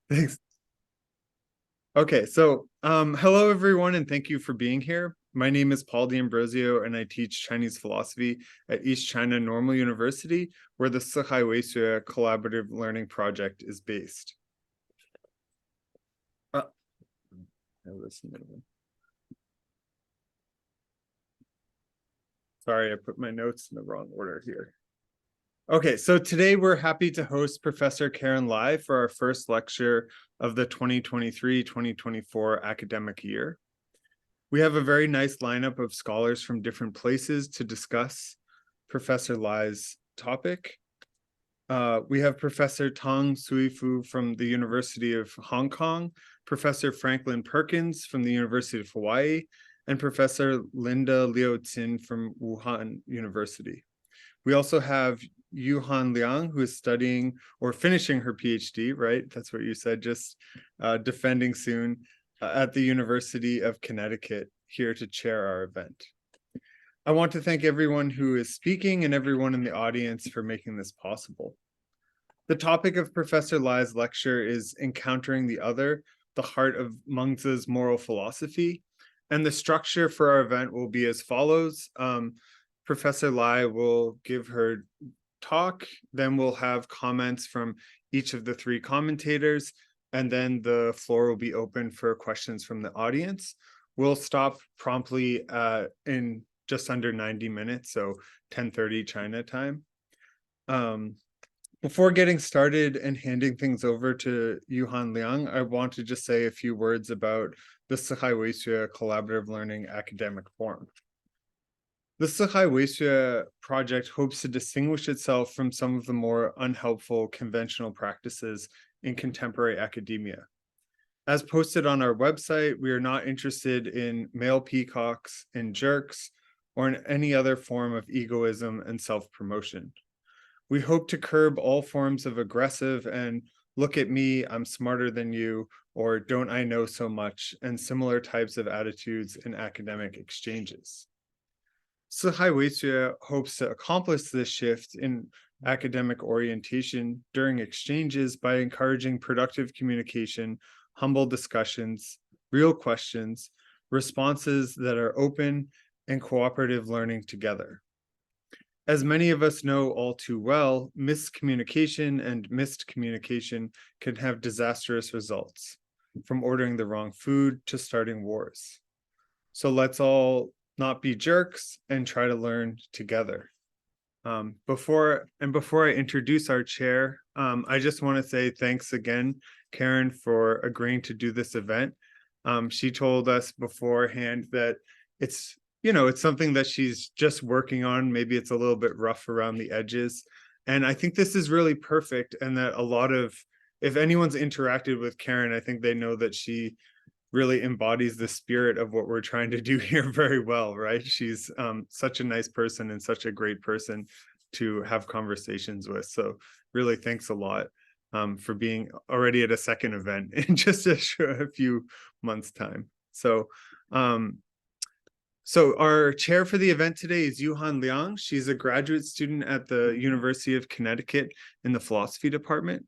Thanks. Okay, so hello everyone, and thank you for being here. My name is Paul D'Ambrosio, and I teach Chinese philosophy at East China Normal University, where the Siufu Collaborative Learning Project is based. Sorry, I put my notes in the wrong order here. Okay, so today we're happy to host Professor Karyn Lai for our first lecture of the 2023-2024 academic year. We have a very nice lineup of scholars from different places to discuss Professor Lai's topic. We have Professor Tang Siufu from the University of Hong Kong, Professor Franklin Perkins from the University of Hawaii, and Professor Linda Liu Tin from Wuhan University. We also have Yuhan Liang, who is studying or finishing her PhD, right? That's what you said, just defending soon at the University of Connecticut, here to chair our event. I want to thank everyone who is speaking and everyone in the audience for making this possible. The topic of Professor Lai's lecture is Encountering the Other, the Heart of Mengzi's Moral Philosophy, and the structure for our event will be as follows. Professor Lai will give her talk, then we'll have comments from each of the three commentators, and then the floor will be open for questions from the audience. We'll stop promptly in just under 90 minutes, so 10:30 China time. Before getting started and handing things over to Yuhan Liang, I want to just say a few words about the Siufu Collaborative Learning Academic Forum. The Siufu project hopes to distinguish itself from some of the more unhelpful conventional practices in contemporary academia. As posted on our website, we are not interested in male peacocks and jerks or in any other form of egoism and self-promotion. We hope to curb all forms of aggressive and look at me, I'm smarter than you, or don't I know so much, and similar types of attitudes in academic exchanges. Siufu hopes to accomplish this shift in academic orientation during exchanges by encouraging productive communication, humble discussions, real questions, responses that are open, and cooperative learning together. As many of us know all too well, miscommunication and missed communication can have disastrous results, from ordering the wrong food to starting wars. So let's all not be jerks and try to learn together. Before I introduce our chair, I just want to say thanks again, Karyn, for agreeing to do this event. She told us beforehand that it's something that she's just working on. Maybe it's a little bit rough around the edges. And I think this is really perfect, and that if anyone's interacted with Karyn, I think they know that she really embodies the spirit of what we're trying to do here very well, right? She's such a nice person and such a great person to have conversations with. So really thanks a lot for being already at a second event in just a few months' time. So our chair for the event today is Yuhan Liang. She's a graduate student at the University of Connecticut in the philosophy department.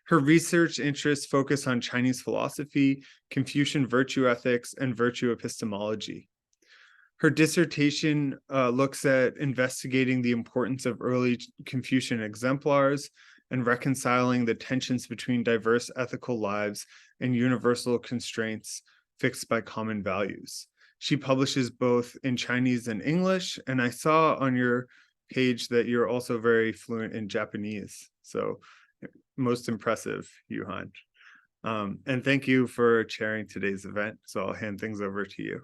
Her research interests focus on Chinese philosophy, Confucian virtue ethics, and virtue epistemology. Her dissertation looks at investigating the importance of early Confucian exemplars and reconciling the tensions between diverse ethical lives and universal constraints fixed by common values. She publishes both in Chinese and English, and I saw on your page that you're also very fluent in Japanese. So most impressive, Yuhan. And thank you for chairing today's event. So I'll hand things over to you.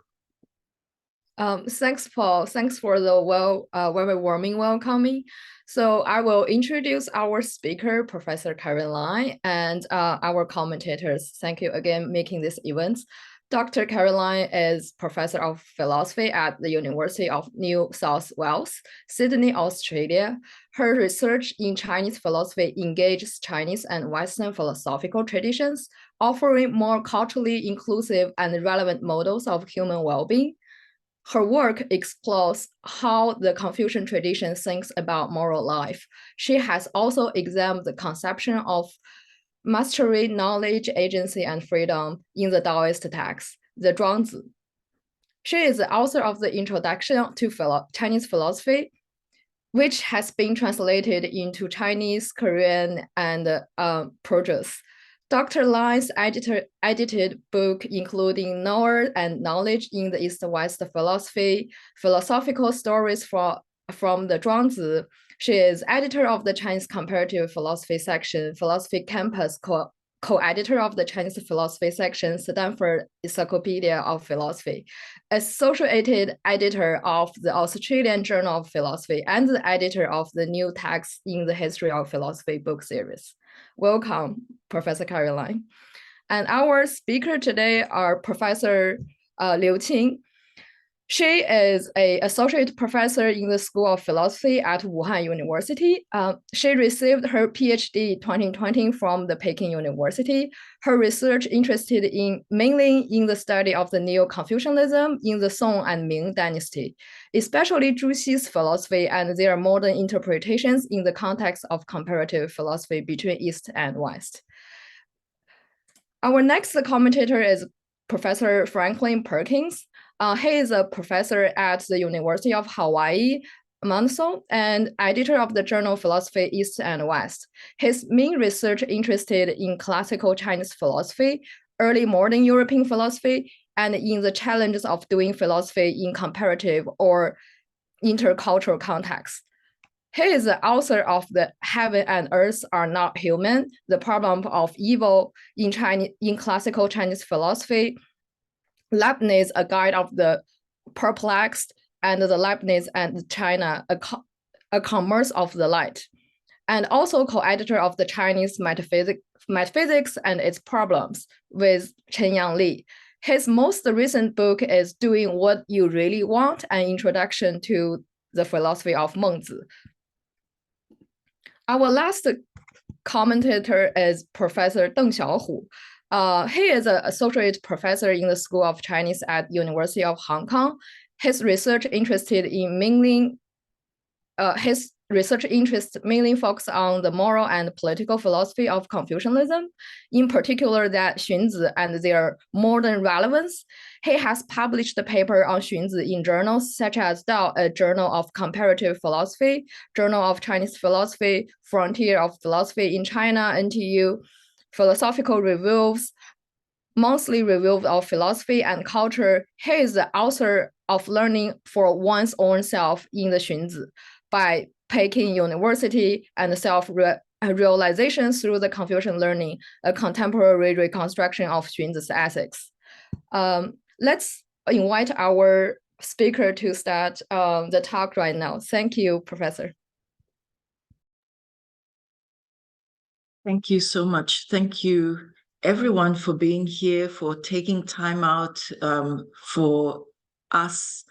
Thanks, Paul. Thanks for the very warming welcoming. So I will introduce our speaker, Professor Karyn Lai, and our commentators. Thank you again making this event. Dr. Karyn Lai is Professor of Philosophy at the University of New South Wales, Sydney, Australia. Her research in Chinese philosophy engages Chinese and Western philosophical traditions, offering more culturally inclusive and relevant models of human well-being. Her work explores how the Confucian tradition thinks about moral life. She has also examined the conception of Mastery, Knowledge, Agency, and Freedom in the Taoist Text, the Zhuangzi. She is the author of the Introduction to Chinese Philosophy, which has been translated into Chinese, Korean, and Persian. Dr. Lai's edited book, including Knower and Knowledge in the East-West Philosophy, Philosophical Stories from the Zhuangzi. She is editor of the Chinese Comparative Philosophy section, Philosophy Campus, co-editor of the Chinese Philosophy section, Stanford Encyclopedia of Philosophy, associated editor of the Australian Journal of Philosophy, and the editor of the New Text in the History of Philosophy book series. Welcome, Professor Karyn Lai. And our speaker today are Professor Liu Qing. She is an associate professor in the School of Philosophy at Wuhan University. She received her PhD 2020 from the Peking University. Her research interested mainly in the study of the Neo-Confucianism in the Song and Ming dynasty, especially Zhu Xi's philosophy and their modern interpretations in the context of comparative philosophy between East and West. Our next commentator is Professor Franklin Perkins. He is a professor at the University of Hawaii, Monson, and editor of the journal Philosophy East and West. His main research interested in classical Chinese philosophy, early modern European philosophy, and in the challenges of doing philosophy in comparative or intercultural contexts. He is the author of the Heaven and Earth Are Not Human, the Problem of Evil in classical Chinese philosophy, Leibniz, A Guide of the Perplexed, and the Leibniz and China, a Commerce of the Light, and also co-editor of the Chinese Metaphysics and Its Problems with Chen-Yang Li. His most recent book is Doing What You Really Want, an Introduction to the Philosophy of Mengzi. Our last commentator is Professor Deng Xiaohu. He is an associate professor in the School of Chinese at University of Hong Kong. His research interests mainly focus on the moral and political philosophy of Confucianism, in particular that Xunzi and their modern relevance. He has published a paper on Xunzi in journals such as Dao, a Journal of Comparative Philosophy, Journal of Chinese Philosophy, Frontier of Philosophy in China, NTU, Philosophical Reviews, Monthly Review of Philosophy and Culture. He is the author of Learning for One's Own Self in the Xunzi by Peking University and Self-Realization through the Confucian Learning, a contemporary reconstruction of Xunzi's ethics. Let's invite our speaker to start the talk right now. Thank you, Professor. Thank you so much. Thank you, everyone, for being here, for taking time out for us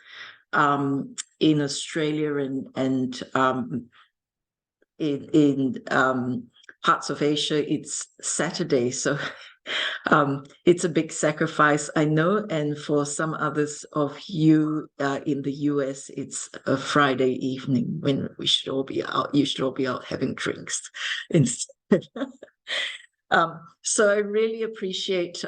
in Australia and in parts of Asia. It's Saturday, so it's a big sacrifice, I know, and for some others of you in the US, it's a Friday evening when we should all be out. You should all be out having drinks instead. So I really appreciate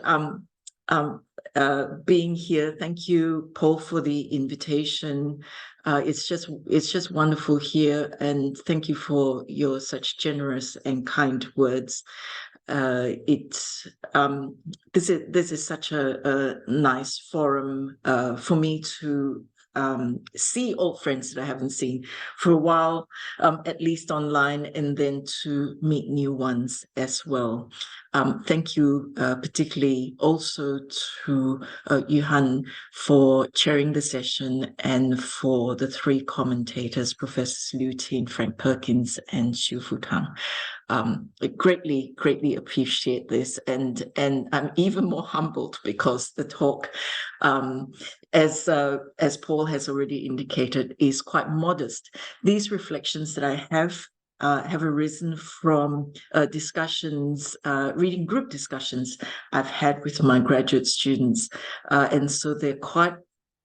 being here. Thank you, Paul, for the invitation. It's just wonderful here, and thank you for your such generous and kind words. This is such a nice forum for me to see old friends that I haven't seen for a while, at least online, and then to meet new ones as well. Thank you particularly also to Yuhan for chairing the session, and for the three commentators, Professors Liu Qing, Frank Perkins, and Siufu Tang. I greatly appreciate this, and I'm even more humbled because the talk, as Paul has already indicated, is quite modest. These reflections that I have arisen from discussions, reading group discussions I've had with my graduate students, and so they're quite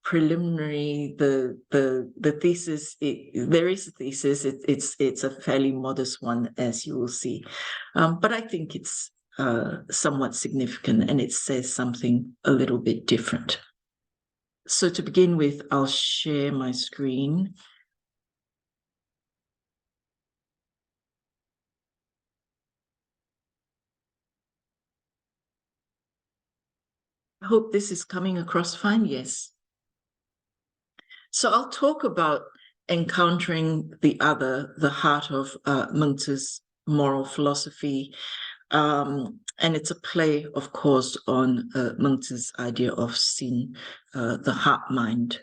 preliminary. The thesis, there is a thesis. It's a fairly modest one, as you will see, but I think it's somewhat significant, and it says something a little bit different. So to begin with, I'll share my screen. I hope this is coming across fine. Yes. So I'll talk about encountering the other, the heart of Mengzi's moral philosophy. And it's a play, of course, on Mengzi's idea of Xin, the heart mind.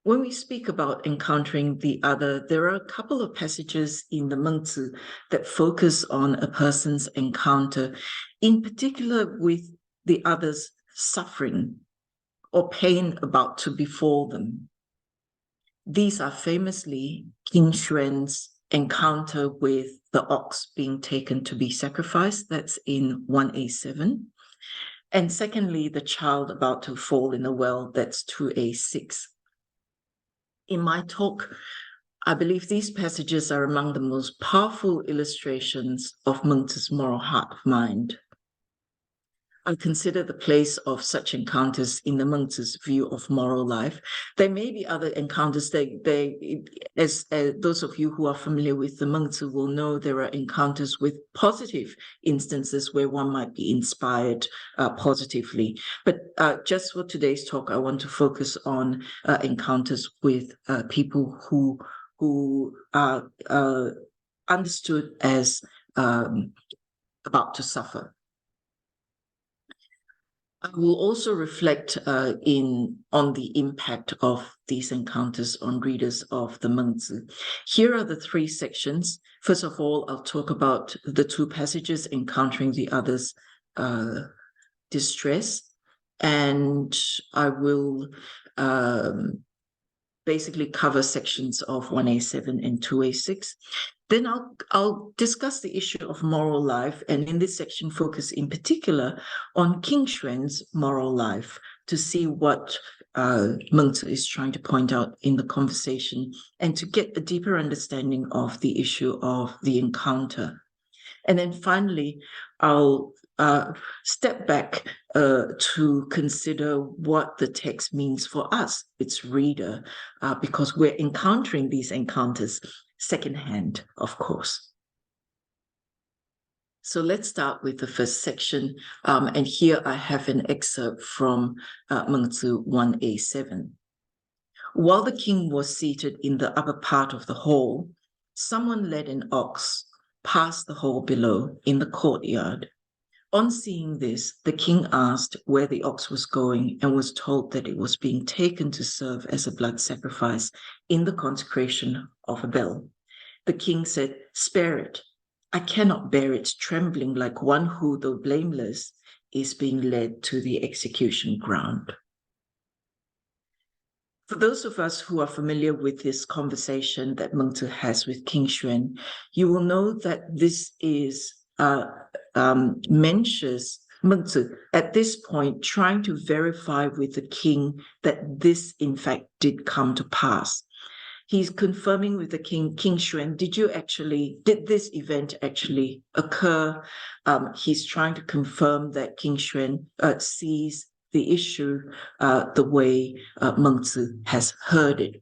When we speak about encountering the other, there are a couple of passages in the Mengzi that focus on a person's encounter, in particular with the other's suffering or pain about to befall them. These are famously King Xuan's encounter with the ox being taken to be sacrificed. That's in 1A7. And secondly, the child about to fall in a well. That's 2A6. In my talk, I believe these passages are among the most powerful illustrations of Mengzi's moral heart of mind. I consider the place of such encounters in the Mengzi's view of moral life. There may be other encounters. As those of you who are familiar with the Mengzi will know, there are encounters with positive instances where one might be inspired positively. But just for today's talk, I want to focus on encounters with people who are understood as about to suffer. I will also reflect on the impact of these encounters on readers of the Mengzi. Here are the three sections. First of all, I'll talk about the two passages encountering the other's distress, and I will basically cover sections of 1A7 and 2A6. Then I'll discuss the issue of moral life, and in this section focus in particular on King Xuan's moral life to see what Mengzi is trying to point out in the conversation and to get a deeper understanding of the issue of the encounter. And then finally, I'll step back to consider what the text means for us, its reader, because we're encountering these encounters secondhand, of course. So let's start with the first section. And here I have an excerpt from Mengzi 1A7. While the king was seated in the upper part of the hall, someone led an ox past the hall below in the courtyard. On seeing this, the king asked where the ox was going and was told that it was being taken to serve as a blood sacrifice in the consecration of a bell. The king said, "Spare it. I cannot bear it trembling like one who, though blameless, is being led to the execution ground." For those of us who are familiar with this conversation that Mengzi has with King Xuan, you will know that this is mentions Mengzi at this point trying to verify with the king that this in fact did come to pass. He's confirming with the king, King Xuan, did this event actually occur? He's trying to confirm that King Xuan sees the issue the way Mengzi has heard it.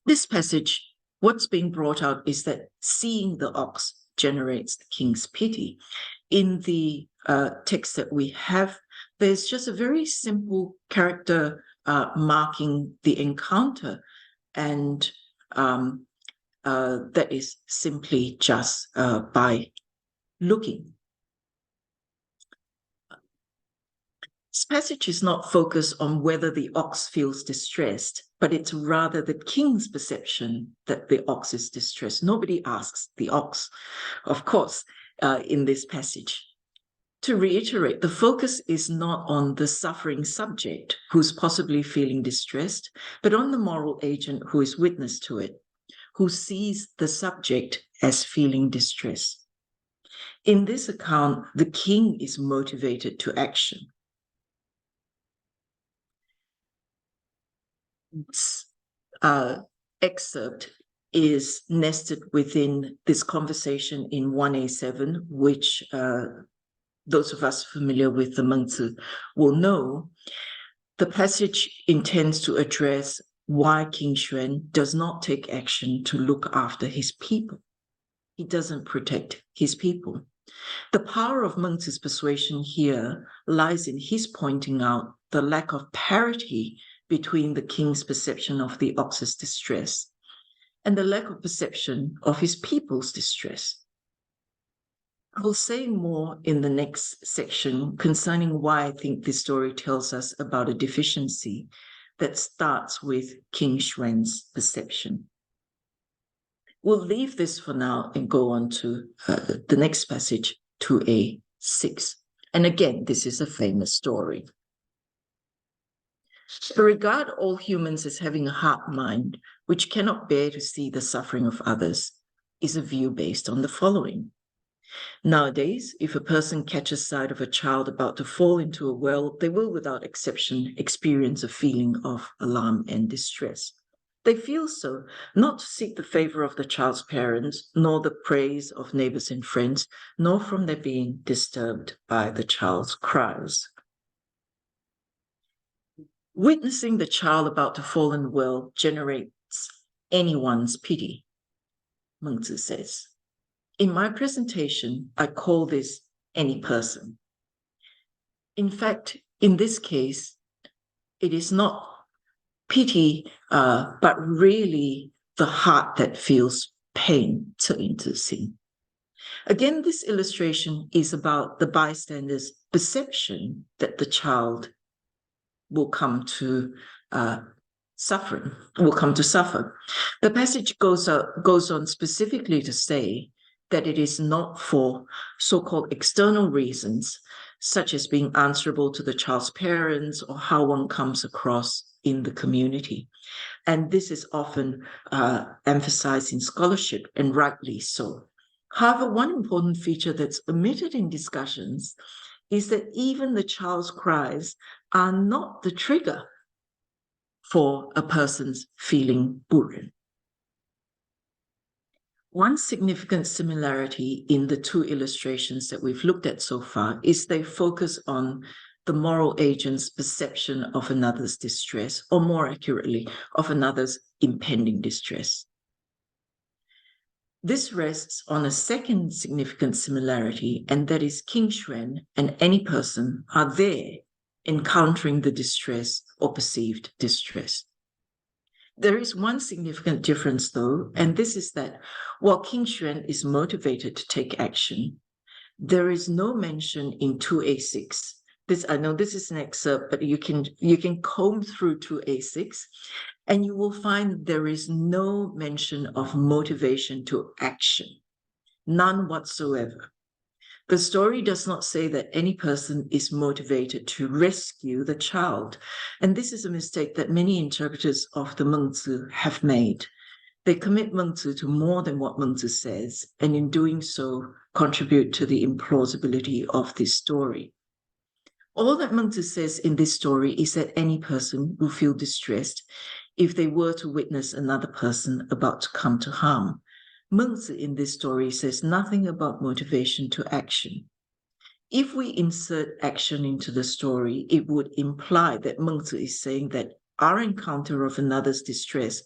This passage, what's being brought out is that seeing the ox generates the king's pity. In the text that we have, there's just a very simple character marking the encounter, and that is simply just by looking. This passage is not focused on whether the ox feels distressed, but it's rather the king's perception that the ox is distressed. Nobody asks the ox, of course, in this passage. To reiterate, the focus is not on the suffering subject who's possibly feeling distressed, but on the moral agent who is witness to it, who sees the subject as feeling distress. In this account, the king is motivated to action. Excerpt is nested within this conversation in 1A7, which those of us familiar with the Mengzi will know. The passage intends to address why King Xuan does not take action to look after his people. He doesn't protect his people. The power of Mengzi's persuasion here lies in his pointing out the lack of parity between the king's perception of the ox's distress and the lack of perception of his people's distress. I will say more in the next section concerning why I think this story tells us about a deficiency that starts with King Xuan's perception. We'll leave this for now and go on to the next passage, 2A6. And again, this is a famous story. To regard all humans as having a heart mind, which cannot bear to see the suffering of others, is a view based on the following. Nowadays, if a person catches sight of a child about to fall into a well, they will, without exception, experience a feeling of alarm and distress. They feel so, not to seek the favor of the child's parents, nor the praise of neighbors and friends, nor from their being disturbed by the child's cries. Witnessing the child about to fall in the well generates anyone's pity, Mengzi says. In my presentation, I call this any person. In fact, in this case, it is not pity, but really the heart that feels pain, 恻隐之心. Again, this illustration is about the bystander's perception that the child will come to suffer. The passage goes on specifically to say that it is not for so-called external reasons, such as being answerable to the child's parents or how one comes across in the community. And this is often emphasized in scholarship, and rightly so. However, one important feature that's omitted in discussions is that even the child's cries are not the trigger for a person's feeling 不忍. One significant similarity in the two illustrations that we've looked at so far is they focus on the moral agent's perception of another's distress, or more accurately, of another's impending distress. This rests on a second significant similarity, and that is King Xuan and any person are there encountering the distress or perceived distress. There is one significant difference, though, and this is that while King Xuan is motivated to take action, there is no mention in 2A6. I know this is an excerpt, but you can comb through 2A6, and you will find there is no mention of motivation to action, none whatsoever. The story does not say that any person is motivated to rescue the child. And this is a mistake that many interpreters of the Mengzi have made. They commit Mengzi to more than what Mengzi says, and in doing so, contribute to the implausibility of this story. All that Mengzi says in this story is that any person will feel distressed if they were to witness another person about to come to harm. Mengzi in this story says nothing about motivation to action. If we insert action into the story, it would imply that Mengzi is saying that our encounter of another's distress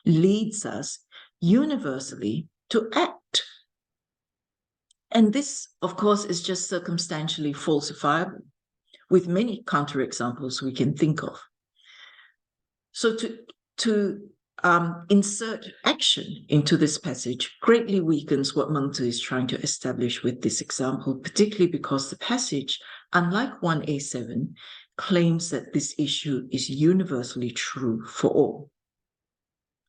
leads us universally to act. And this, of course, is just circumstantially falsifiable, with many counterexamples we can think of. So to insert action into this passage greatly weakens what Mengzi is trying to establish with this example, particularly because the passage, unlike 1A7, claims that this issue is universally true for all.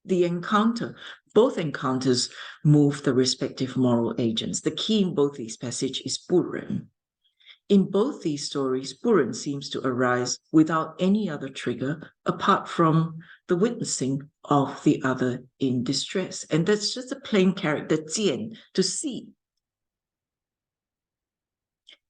Both encounters move the respective moral agents. The key in both these passages is 不忍. In both these stories, 不忍 seems to arise without any other trigger apart from the witnessing of the other in distress. And that's just a plain character, 见, to see.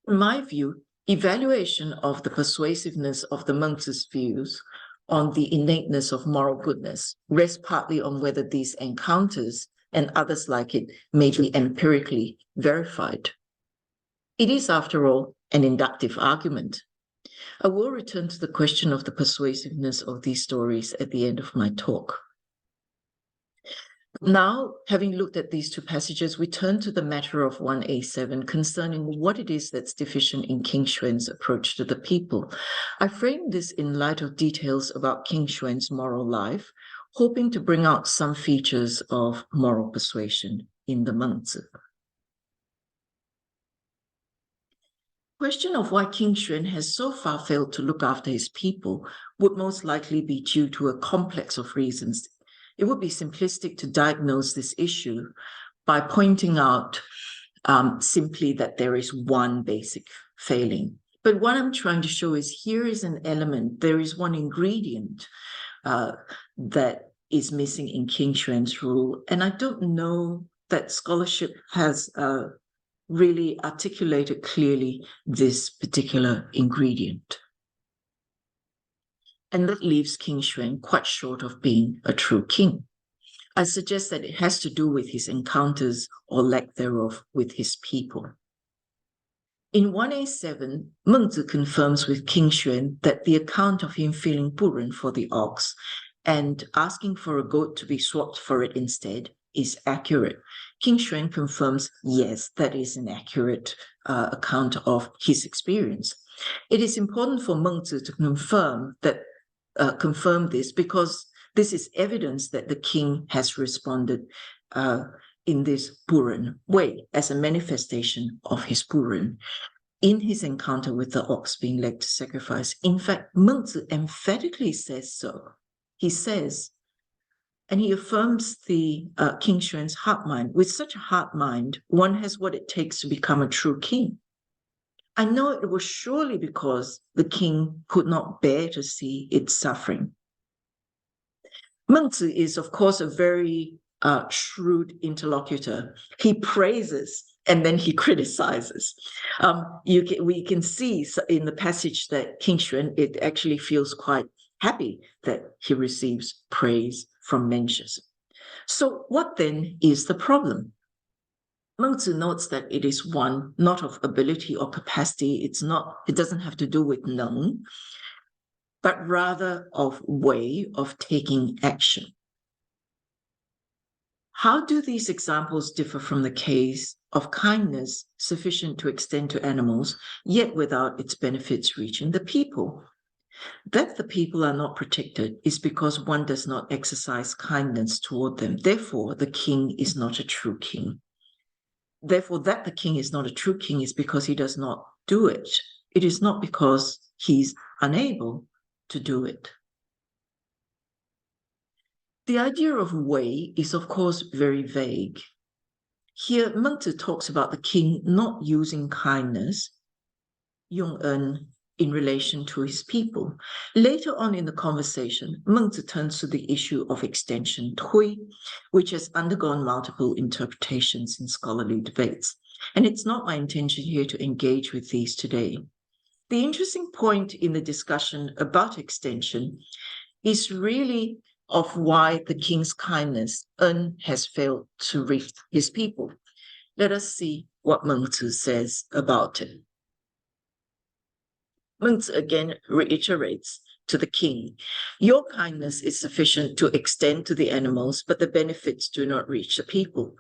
In my view, evaluation of the persuasiveness of the Mengzi's views on the innateness of moral goodness rests partly on whether these encounters and others like it may be empirically verified. It is, after all, an inductive argument. I will return to the question of the persuasiveness of these stories at the end of my talk. Now, having looked at these two passages, we turn to the matter of 1A7 concerning what it is that's deficient in King Xuan's approach to the people. I frame this in light of details about King Xuan's moral life, hoping to bring out some features of moral persuasion in the Mengzi. Question of why King Xuan has so far failed to look after his people would most likely be due to a complex of reasons. It would be simplistic to diagnose this issue by pointing out simply that there is one basic failing. But what I'm trying to show is here is an element, there is one ingredient that is missing in King Xuan's rule. And I don't know that scholarship has really articulated clearly this particular ingredient. And that leaves King Xuan quite short of being a true king. I suggest that it has to do with his encounters or lack thereof with his people. In 1A7, Mengzi confirms with King Xuan that the account of him feeling buren for the ox and asking for a goat to be swapped for it instead is accurate. King Xuan confirms, yes, that is an accurate account of his experience. It is important for Mengzi to confirm this because this is evidence that the king has responded in this buren way as a manifestation of his buren in his encounter with the ox being led to sacrifice. In fact, Mengzi emphatically says so. He says, and he affirms the King Xuan's heart mind. With such a heart mind, one has what it takes to become a true king. I know it was surely because the king could not bear to see its suffering. Mengzi is, of course, a very shrewd interlocutor. He praises and then he criticizes. We can see in the passage that King Xuan, it actually feels quite happy that he receives praise from Mencius. So what then is the problem? Mengzi notes that it is one not of ability or capacity. It doesn't have to do with Neng, but rather of way of taking action. How do these examples differ from the case of kindness sufficient to extend to animals, yet without its benefits reaching the people? That the people are not protected is because one does not exercise kindness toward them. Therefore, the king is not a true king. Therefore, that the king is not a true king is because he does not do it. It is not because he's unable to do it. The idea of way is, of course, very vague. Here, Mengzi talks about the king not using kindness, Yong'en, in relation to his people. Later on in the conversation, Mengzi turns to the issue of extension, Tui, which has undergone multiple interpretations in scholarly debates. And it's not my intention here to engage with these today. The interesting point in the discussion about extension is really of why the king's kindness has failed to reach his people. Let us see what Mengzi says about it. Mengzi again reiterates to the king, your kindness is sufficient to extend to the animals, but the benefits do not reach the people.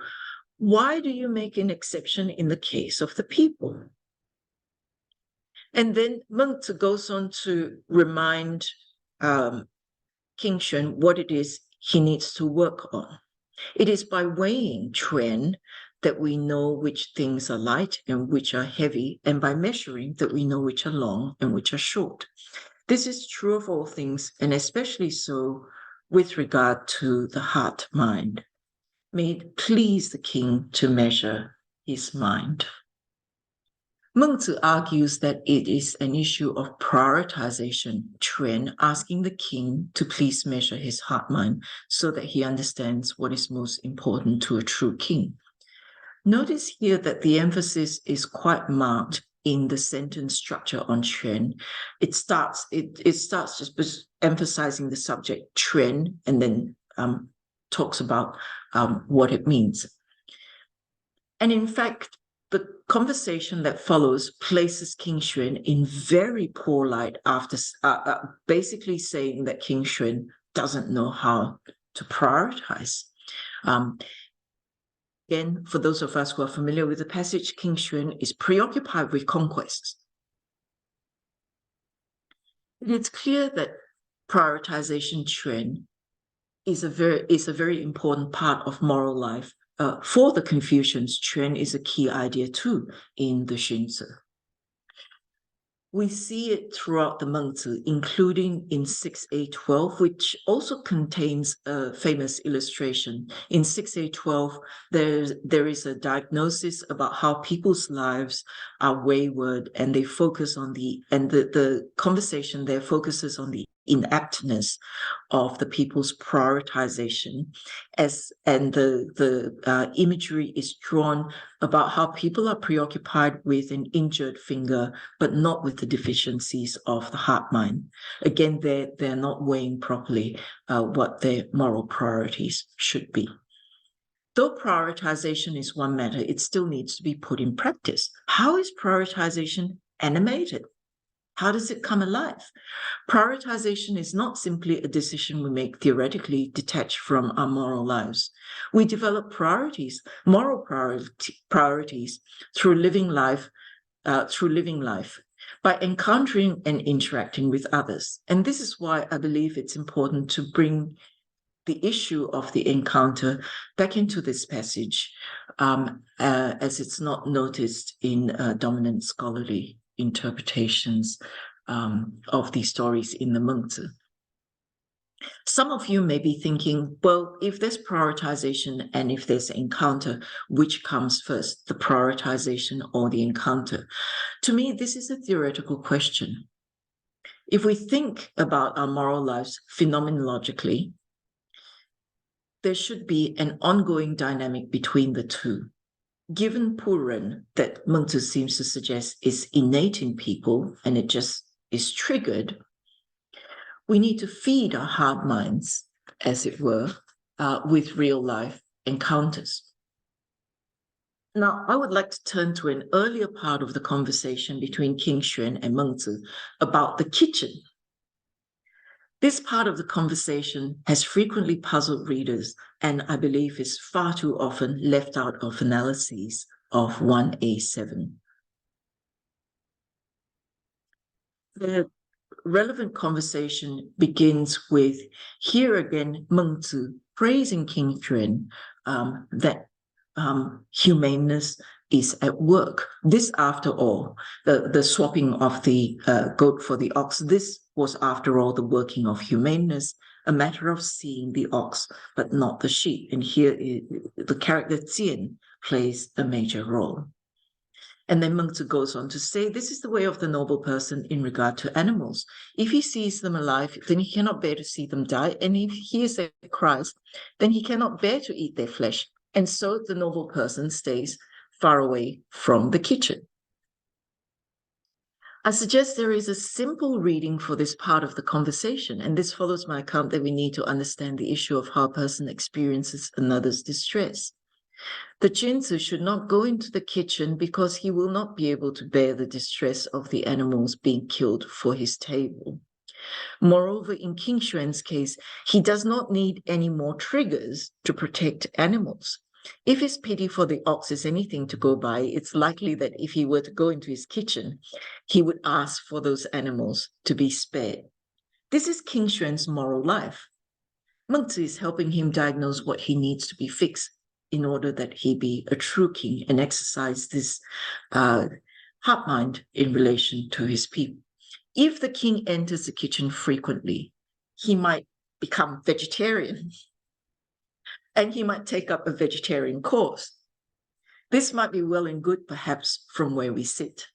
Why do you make an exception in the case of the people? And then Mengzi goes on to remind King Xuan what it is he needs to work on. It is by weighing Quan that we know which things are light and which are heavy, and by measuring that we know which are long and which are short. This is true of all things, and especially so with regard to the heart mind. May it please the king to measure his mind. Mengzi argues that it is an issue of prioritization, Quan asking the king to please measure his heart mind so that he understands what is most important to a true king. Notice here that the emphasis is quite marked in the sentence structure on Quan. It starts just emphasizing the subject Quan, and then talks about what it means. And in fact, the conversation that follows places King Xuan in very poor light after basically saying that King Xuan doesn't know how to prioritize. Again, for those of us who are familiar with the passage, King Xuan is preoccupied with conquests. It's clear that prioritization Quan is a very important part of moral life. For the Confucians, Quan is a key idea too in the Xunzi. We see it throughout the Mengzi, including in 6A12, which also contains a famous illustration. In 6A12, there is a diagnosis about how people's lives are wayward, and they focus on the conversation there focuses on the inaptness of the people's prioritization, and the imagery is drawn about how people are preoccupied with an injured finger, but not with the deficiencies of the heart mind. Again, they're not weighing properly what their moral priorities should be. Though prioritization is one matter, it still needs to be put in practice. How is prioritization animated? How does it come alive? Prioritization is not simply a decision we make theoretically detached from our moral lives. We develop priorities, moral priorities through living life, by encountering and interacting with others. And this is why I believe it's important to bring the issue of the encounter back into this passage, as it's not noticed in dominant scholarly interpretations of these stories in the Mengzi. Some of you may be thinking, well, if there's prioritization and if there's encounter, which comes first, the prioritization or the encounter? To me, this is a theoretical question. If we think about our moral lives phenomenologically, there should be an ongoing dynamic between the two. Given Puren that Mengzi seems to suggest is innate in people and it just is triggered, we need to feed our heart minds, as it were, with real life encounters. Now, I would like to turn to an earlier part of the conversation between King Xuan and Mengzi about the kitchen. This part of the conversation has frequently puzzled readers, and I believe is far too often left out of analyses of 1A7. The relevant conversation begins with, here again, Mengzi praising King Xuan that humaneness is at work. This, after all, the swapping of the goat for the ox, this was, after all, the working of humaneness, a matter of seeing the ox, but not the sheep. And here the character Jian plays a major role. And then Mengzi goes on to say, this is the way of the noble person in regard to animals. If he sees them alive, then he cannot bear to see them die. And if he hears their cries, then he cannot bear to eat their flesh. And so the noble person stays far away from the kitchen. I suggest there is a simple reading for this part of the conversation, and this follows my account that we need to understand the issue of how a person experiences another's distress. The Jinzi should not go into the kitchen because he will not be able to bear the distress of the animals being killed for his table. Moreover, in King Xuan's case, he does not need any more triggers to protect animals. If his pity for the ox is anything to go by, it's likely that if he were to go into his kitchen, he would ask for those animals to be spared. This is King Xuan's moral life. Mengzi is helping him diagnose what he needs to be fixed in order that he be a true king and exercise this heart mind in relation to his people. If the king enters the kitchen frequently, he might become vegetarian. And he might take up a vegetarian course. This might be well and good, perhaps, from where we sit.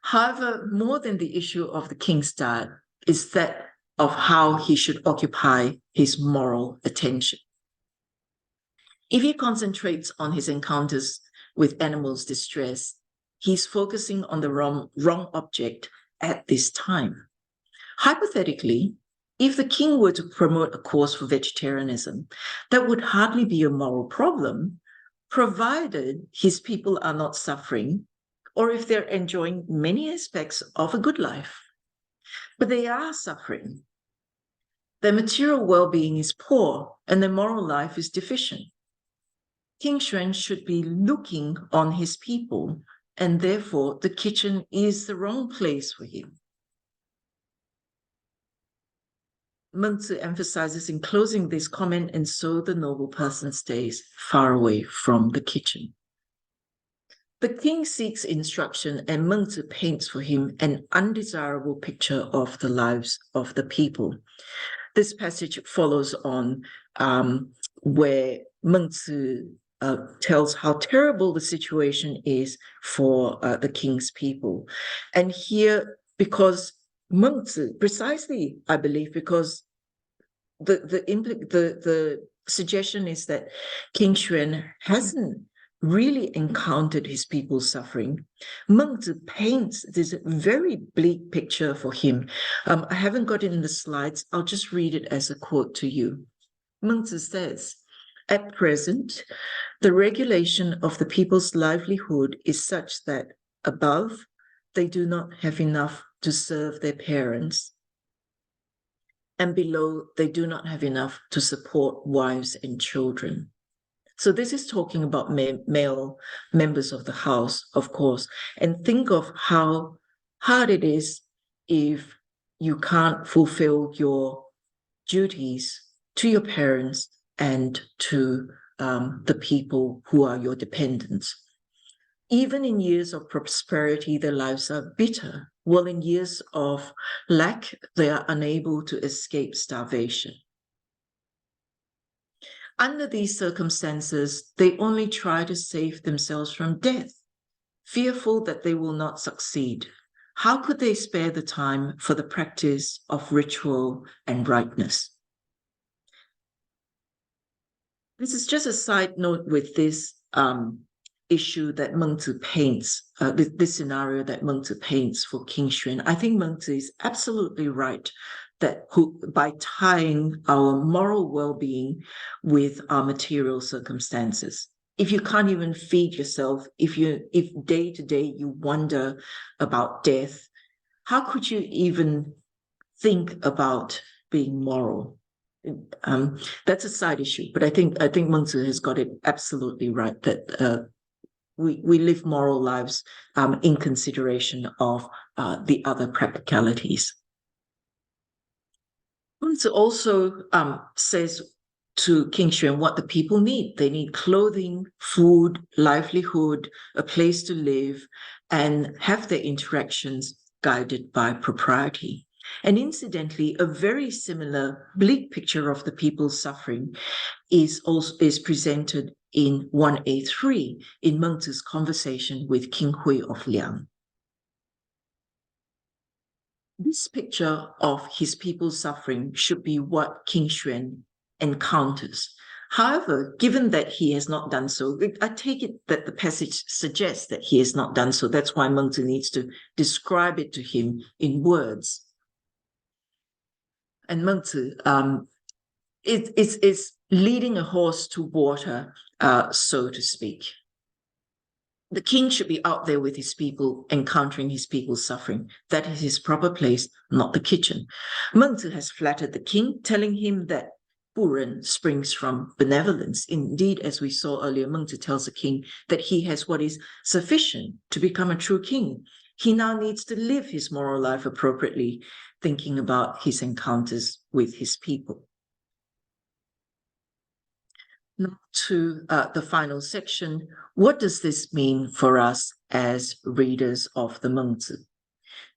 However, more than the issue of the king's diet is that of how he should occupy his moral attention. If he concentrates on his encounters with animals' distress, he's focusing on the wrong object at this time. Hypothetically, if the king were to promote a course for vegetarianism, that would hardly be a moral problem, provided his people are not suffering, or if they're enjoying many aspects of a good life. But they are suffering. Their material well-being is poor, and their moral life is deficient. King Xuan should be looking on his people, and therefore the kitchen is the wrong place for him. Mengzi emphasizes in closing this comment, and so the noble person stays far away from the kitchen. The king seeks instruction, and Mengzi paints for him an undesirable picture of the lives of the people. This passage follows on where Mengzi tells how terrible the situation is for the king's people. And here, because Mengzi, precisely, I believe, because the suggestion is that King Xuan hasn't really encountered his people's suffering. Mengzi paints this very bleak picture for him. I haven't got it in the slides. I'll just read it as a quote to you. Mengzi says, "At present, the regulation of the people's livelihood is such that above, they do not have enough to serve their parents, and below, they do not have enough to support wives and children." So this is talking about male members of the house, of course, and think of how hard it is if you can't fulfill your duties to your parents and to the people who are your dependents. Even in years of prosperity, their lives are bitter, while in years of lack, they are unable to escape starvation. Under these circumstances, they only try to save themselves from death, fearful that they will not succeed. How could they spare the time for the practice of ritual and rightness? This is just a side note with this issue that Mengzi paints, this scenario that Mengzi paints for King Xuan. I think Mengzi is absolutely right that by tying our moral well-being with our material circumstances. If you can't even feed yourself, if day to day you wonder about death, how could you even think about being moral? That's a side issue, but I think Mengzi has got it absolutely right that we live moral lives in consideration of the other practicalities. Mengzi also says to King Xuan what the people need. They need clothing, food, livelihood, a place to live, and have their interactions guided by propriety. And incidentally, a very similar bleak picture of the people's suffering is presented in 1A3 in Mengzi's conversation with King Hui of Liang. This picture of his people's suffering should be what King Xuan encounters. However, given that he has not done so, I take it that the passage suggests that he has not done so. That's why Mengzi needs to describe it to him in words. And Mengzi is leading a horse to water, so to speak. The king should be out there with his people, encountering his people's suffering. That is his proper place, not the kitchen. Mengzi has flattered the king, telling him that Buren springs from benevolence. Indeed, as we saw earlier, Mengzi tells the king that he has what is sufficient to become a true king. He now needs to live his moral life appropriately, thinking about his encounters with his people. Now to the final section. What does this mean for us as readers of the Mengzi?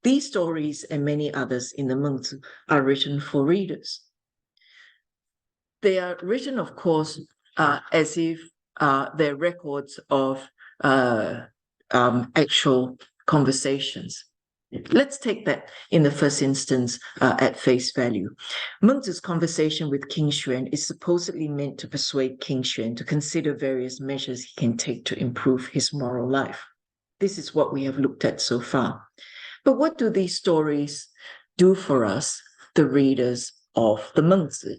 These stories and many others in the Mengzi are written for readers. They are written, of course, as if they're records of actual conversations. Let's take that in the first instance at face value. Mengzi's conversation with King Xuan is supposedly meant to persuade King Xuan to consider various measures he can take to improve his moral life. This is what we have looked at so far. But what do these stories do for us, the readers of the Mengzi?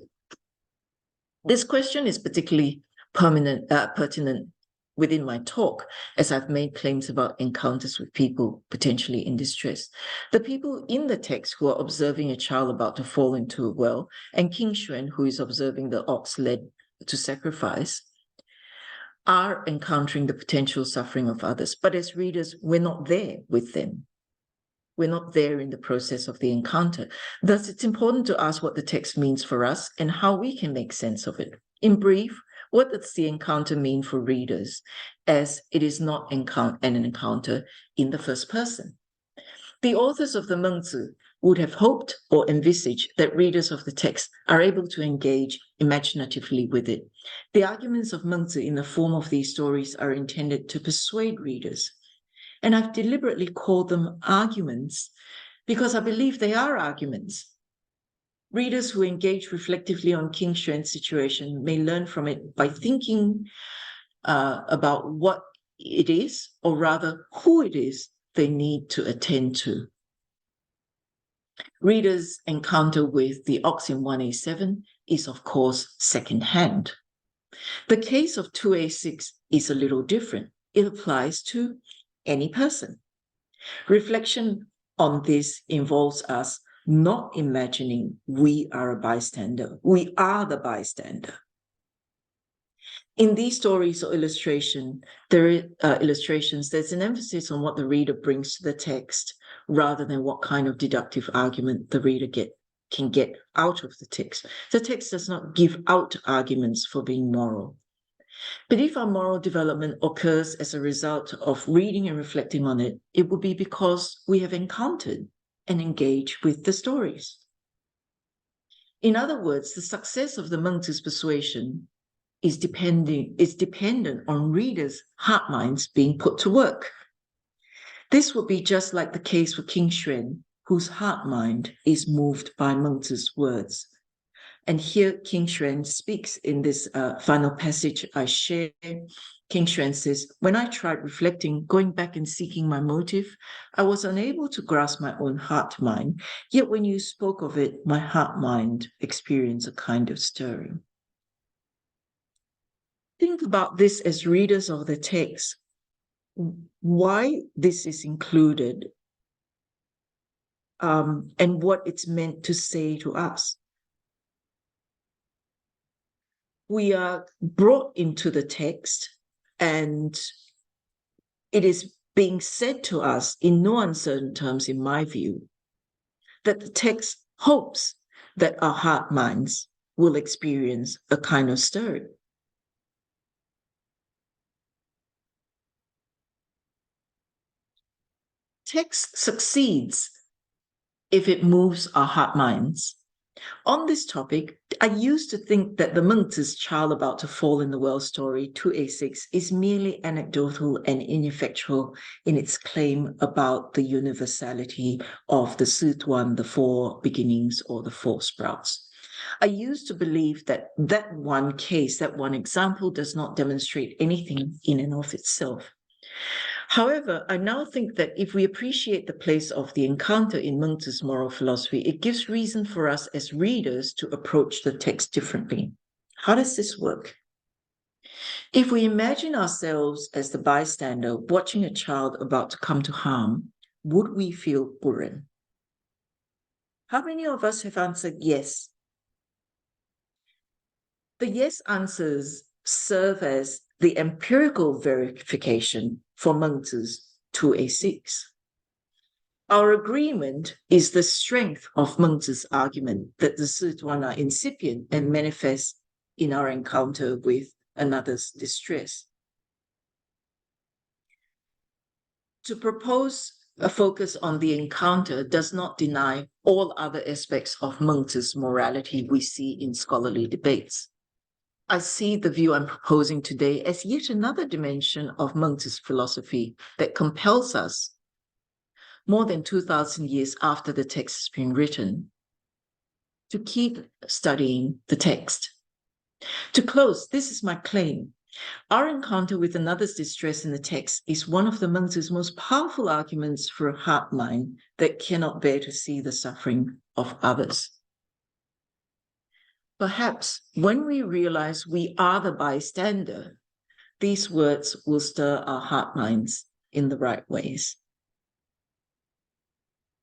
This question is particularly pertinent within my talk, as I've made claims about encounters with people potentially in distress. The people in the text who are observing a child about to fall into a well, and King Xuan, who is observing the ox led to sacrifice, are encountering the potential suffering of others. But as readers, we're not there with them. We're not there in the process of the encounter. Thus, it's important to ask what the text means for us and how we can make sense of it. In brief, what does the encounter mean for readers, as it is not an encounter in the first person? The authors of the Mengzi would have hoped or envisaged that readers of the text are able to engage imaginatively with it. The arguments of Mengzi in the form of these stories are intended to persuade readers. And I've deliberately called them arguments because I believe they are arguments. Readers who engage reflectively on King Xuan's situation may learn from it by thinking about what it is, or rather who it is they need to attend to. Readers' encounter with the ox in 1A7 is, of course, secondhand. The case of 2A6 is a little different. It applies to any person. Reflection on this involves us not imagining we are a bystander. We are the bystander. In these stories or illustrations, there's an emphasis on what the reader brings to the text rather than what kind of deductive argument the reader can get out of the text. The text does not give out arguments for being moral. But if our moral development occurs as a result of reading and reflecting on it, it will be because we have encountered and engaged with the stories. In other words, the success of the Mengzi's persuasion is dependent on readers' heart minds being put to work. This would be just like the case for King Xuan, whose heart mind is moved by Mengzi's words. And here King Xuan speaks in this final passage I share. King Xuan says, "When I tried reflecting, going back and seeking my motive, I was unable to grasp my own heart mind. Yet when you spoke of it, my heart mind experienced a kind of stirring." Think about this as readers of the text, why this is included, and what it's meant to say to us. We are brought into the text, and it is being said to us in no uncertain terms, in my view, that the text hopes that our heart minds will experience a kind of stirring. Text succeeds if it moves our heart minds. On this topic, I used to think that the Mengzi's child about to fall in the well story, 2A6, is merely anecdotal and ineffectual in its claim about the universality of the Situan, the four beginnings, or the four sprouts. I used to believe that that one case, that one example, does not demonstrate anything in and of itself. However, I now think that if we appreciate the place of the encounter in Mengzi's moral philosophy, it gives reason for us as readers to approach the text differently. How does this work? If we imagine ourselves as the bystander watching a child about to come to harm, would we feel burin? How many of us have answered yes? The yes answers serve as the empirical verification for Mengzi's 2A6. Our agreement is the strength of Mengzi's argument that the Situan are incipient and manifest in our encounter with another's distress. To propose a focus on the encounter does not deny all other aspects of Mengzi's morality we see in scholarly debates. I see the view I'm proposing today as yet another dimension of Mengzi's philosophy that compels us, more than 2,000 years after the text has been written, to keep studying the text. To close, this is my claim. Our encounter with another's distress in the text is one of the Mengzi's most powerful arguments for a heart mind that cannot bear to see the suffering of others. Perhaps when we realize we are the bystander, these words will stir our heart minds in the right ways.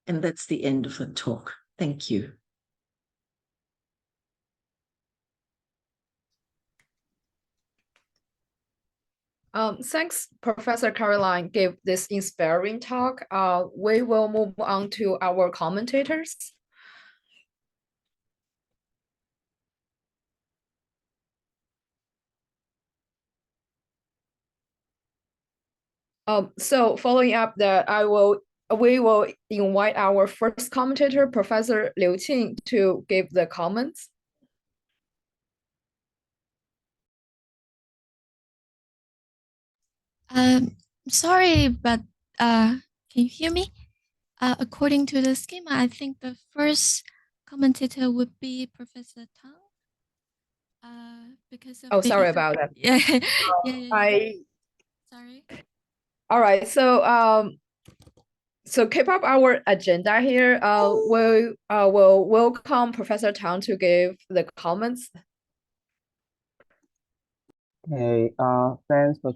And that's the end of the talk. Thank you. Thanks, Professor Karyn Lai gave this inspiring talk. We will move on to our commentators. So following up that, we will invite our first commentator, Professor Liu Qing, to give the comments. Sorry, but can you hear me? According to the schema, I think the first commentator would be Professor Tang. Because of sorry about that. Yeah. Sorry. All right, so keep up our agenda here. We will welcome Professor Tang to give the comments. Okay, thanks for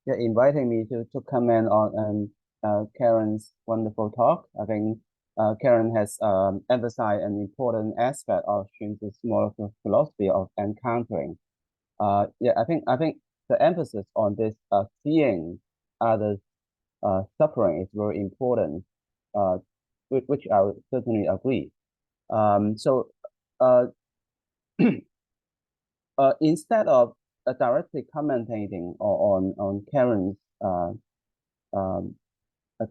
inviting me to comment on Karyn's wonderful talk. I think Karyn has emphasized an important aspect of Xunzi's moral philosophy of encountering. I think the emphasis on this seeing others suffering is very important, which I would certainly agree. Instead of directly commentating on Karyn's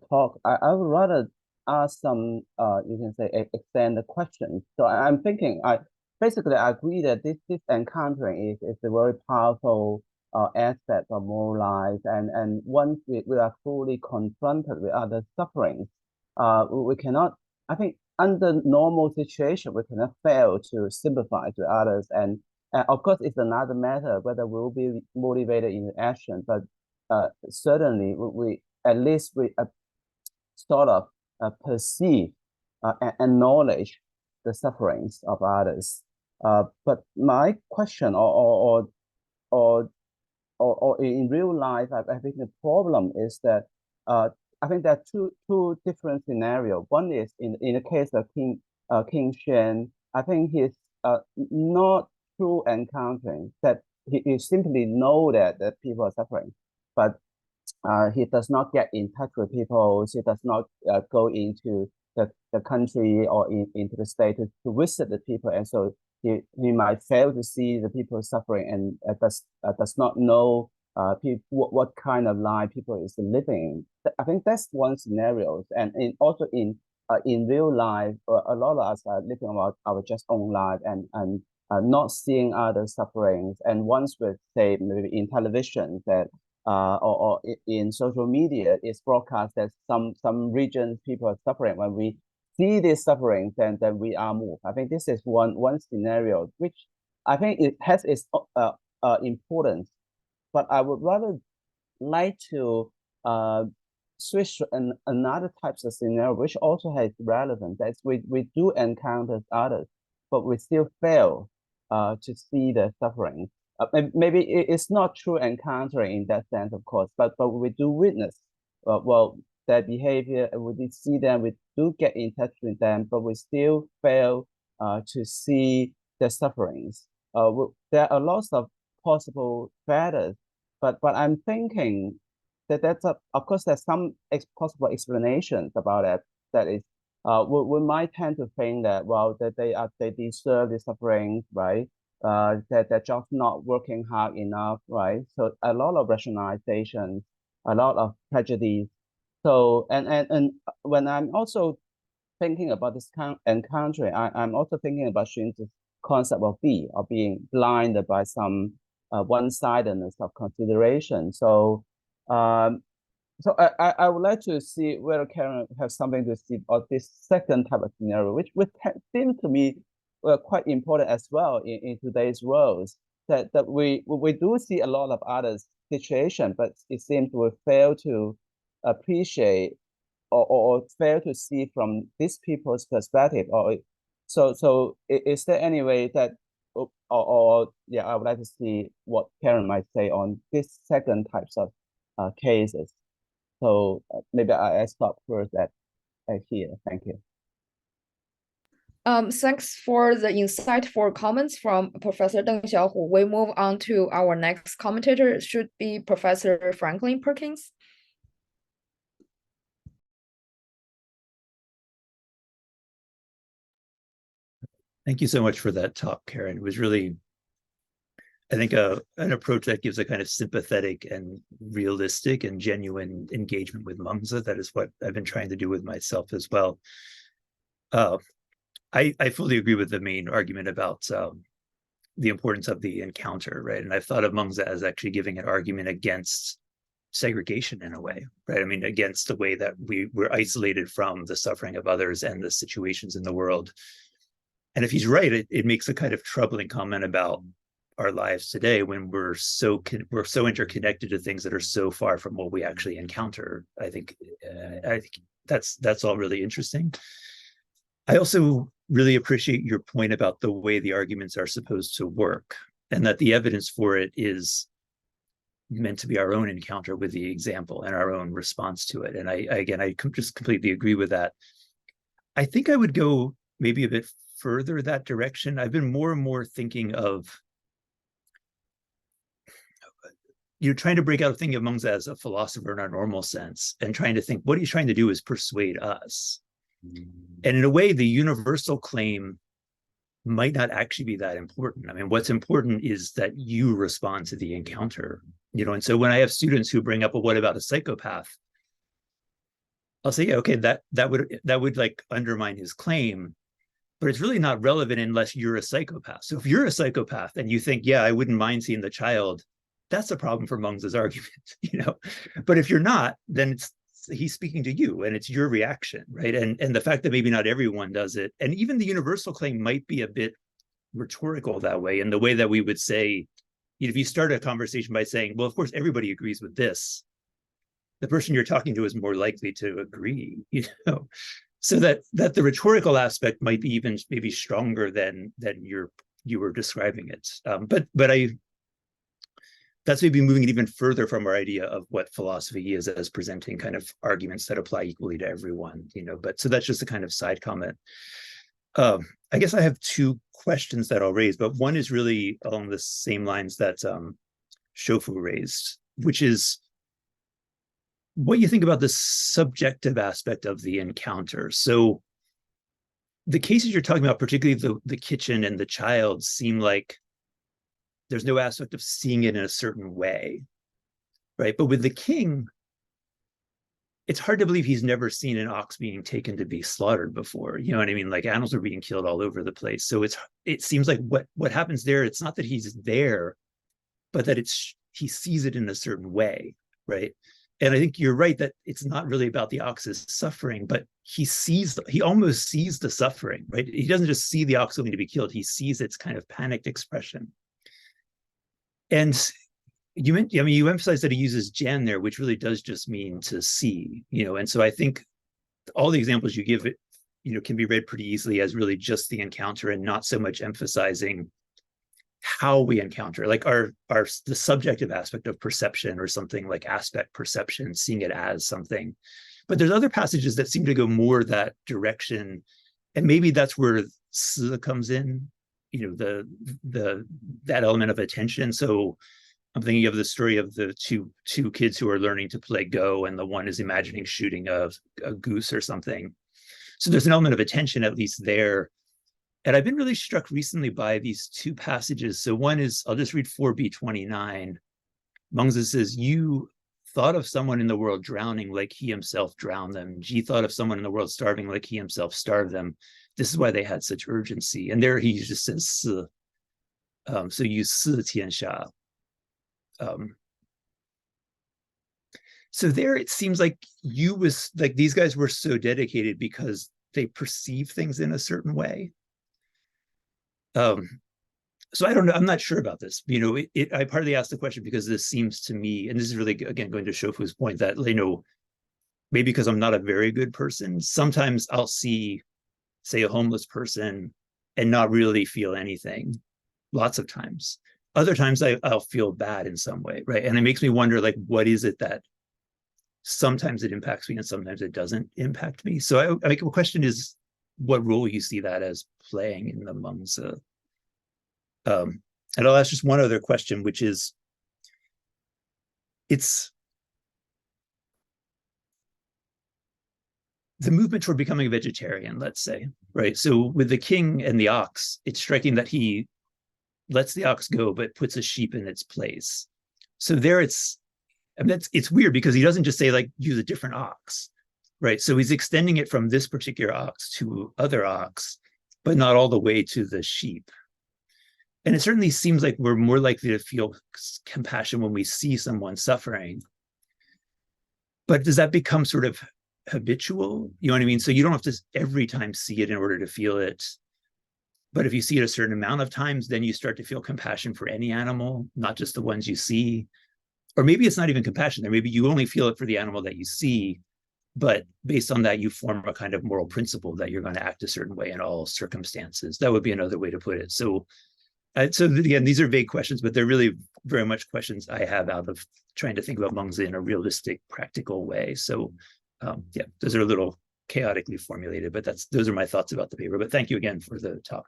talk, I would rather ask some, you can say, extend the question. So I'm thinking, I agree that this encountering is a very powerful aspect of moral life, and once we are fully confronted with other sufferings, we cannot, I think, under normal situation, we cannot fail to sympathize with others. And of course, it's another matter whether we'll be motivated in action, but certainly we at least sort of perceive and acknowledge the sufferings of others. But my question, or in real life, I think the problem is that I think there are two different scenarios. One is in the case of King Shen. I think he's not true encountering, that he simply know that people are suffering, but he does not get in touch with people. He does not go into the country or into the state to visit the people, and so he might fail to see the people suffering, and does not know what kind of life people is living. I think that's one scenario, and also in real life, a lot of us are living our just own life and not seeing other sufferings. And once we say maybe in television that or in social media, it's broadcast that some regions people are suffering. When we see these sufferings, then we are moved. I think this is one scenario which I think it has its importance, but I would rather like to switch to another types of scenario which also has relevance. That we do encounter others, but we still fail to see the suffering. Maybe it's not true encountering in that sense, of course, but we do witness their behavior, and we did see them, we do get in touch with them, but we still fail to see their sufferings. There are lots of possible factors, but I'm thinking that of course there's some possible explanations about it. That is, we might tend to think that that they deserve the sufferings, right? That they're just not working hard enough, right? So a lot of rationalization, a lot of prejudice. So and when I'm also thinking about this kind of encountering, I'm also thinking about Xunzi's concept of being blinded by some one-sidedness of consideration. So so I would like to see whether Karyn has something to see of this second type of scenario, which seems to me quite important as well in today's world. that we do see a lot of other situation, but it seems we fail to appreciate or fail to see from these people's perspective. So is there any way that yeah, I would like to see what Karyn might say on this second types of cases. So maybe I stop first at here. Thank you. Thanks for the insightful comments from Professor Deng Xiaohu. We move on to our next commentator, should be Professor Franklin Perkins. Thank you so much for that talk, Karyn. It was really, I think, an approach that gives a kind of sympathetic and realistic and genuine engagement with Mengzi. That is what I've been trying to do with myself as well. I fully agree with the main argument about the importance of the encounter, right? And I've thought of Mengzi as actually giving an argument against segregation in a way, right? I mean, against the way that we're isolated from the suffering of others and the situations in the world. And if he's right, it makes a kind of troubling comment about our lives today when we're so interconnected to things that are so far from what we actually encounter. I think that's all really interesting. I also really appreciate your point about the way the arguments are supposed to work, and that the evidence for it is meant to be our own encounter with the example and our own response to it. And I just completely agree with that. I think I would go maybe a bit further that direction. I've been more and more thinking of, you're trying to break out of thinking of Mengzi as a philosopher in our normal sense, and trying to think what he's trying to do is persuade us. And in a way, the universal claim might not actually be that important. I mean, what's important is that you respond to the encounter, and so when I have students who bring up, well, what about a psychopath? I'll say, yeah, okay, that would like undermine his claim, but it's really not relevant unless you're a psychopath. So if you're a psychopath and you think, yeah, I wouldn't mind seeing the child, that's a problem for Mengzi's argument, But if you're not, then he's speaking to you and it's your reaction, right? And the fact that maybe not everyone does it, and even the universal claim might be a bit rhetorical that way, in the way that we would say, if you start a conversation by saying, well, of course, everybody agrees with this, the person you're talking to is more likely to agree, so that the rhetorical aspect might be even maybe stronger than you were describing it. But that's maybe moving it even further from our idea of what philosophy is as presenting kind of arguments that apply equally to everyone, But so that's just a kind of side comment. I guess I have two questions that I'll raise, but one is really along the same lines that Siufu raised, which is what you think about the subjective aspect of the encounter. So the cases you're talking about, particularly the kitchen and the child, seem like there's no aspect of seeing it in a certain way, right? But with the king, it's hard to believe he's never seen an ox being taken to be slaughtered before. You know what I mean? Like, animals are being killed all over the place. So it seems like what happens there, it's not that he's there, but that he sees it in a certain way, right? And I think you're right that it's not really about the ox's suffering, but he almost sees the suffering, right? He doesn't just see the ox going to be killed, he sees its kind of panicked expression. And you emphasize that he uses Jen there, which really does just mean to see, and so I think all the examples you give, can be read pretty easily as really just the encounter and not so much emphasizing how we encounter, like the subjective aspect of perception or something like aspect perception, seeing it as something. But there's other passages that seem to go more that direction, and maybe that's where Si comes in, that element of attention. So I'm thinking of the story of the two kids who are learning to play Go, and the one is imagining shooting a goose or something. So there's an element of attention at least there. And I've been really struck recently by these two passages. So one is, I'll just read 4b29. Mengzi says, you thought of someone in the world drowning like he himself drowned them. Ji thought of someone in the world starving like he himself starved them. This is why they had such urgency. And there he just says, Si. So use Si Tiansha. So there it seems like these guys were so dedicated because they perceive things in a certain way. so I don't know, I'm not sure about this. You know, I partly asked the question because this seems to me, and this is really, again, going to Siufu's point that, you know, maybe because I'm not a very good person, sometimes I'll see, say, a homeless person and not really feel anything, lots of times. Other times I'll feel bad in some way, right? And it makes me wonder, like, what is it that sometimes it impacts me and sometimes it doesn't impact me? So I the question is, what role you see that as playing in the Mengzi? And I'll ask just one other question, which is, it's the movement toward becoming a vegetarian, let's say, right? So with the king and the ox, it's striking that he lets the ox go, but puts a sheep in its place. So there it's weird because he doesn't just say, like, use a different ox, right? So he's extending it from this particular ox to other ox, but not all the way to the sheep. And it certainly seems like we're more likely to feel compassion when we see someone suffering. But does that become sort of habitual? You know what I mean? So you don't have to every time see it in order to feel it. But if you see it a certain amount of times, then you start to feel compassion for any animal, not just the ones you see. Or maybe it's not even compassion there. Maybe you only feel it for the animal that you see, but based on that, you form a kind of moral principle that you're going to act a certain way in all circumstances. That would be another way to put it. So again, these are vague questions, but they're really very much questions I have out of trying to think about Mengzi in a realistic, practical way. So yeah, those are a little chaotically formulated, but those are my thoughts about the paper. But thank you again for the talk.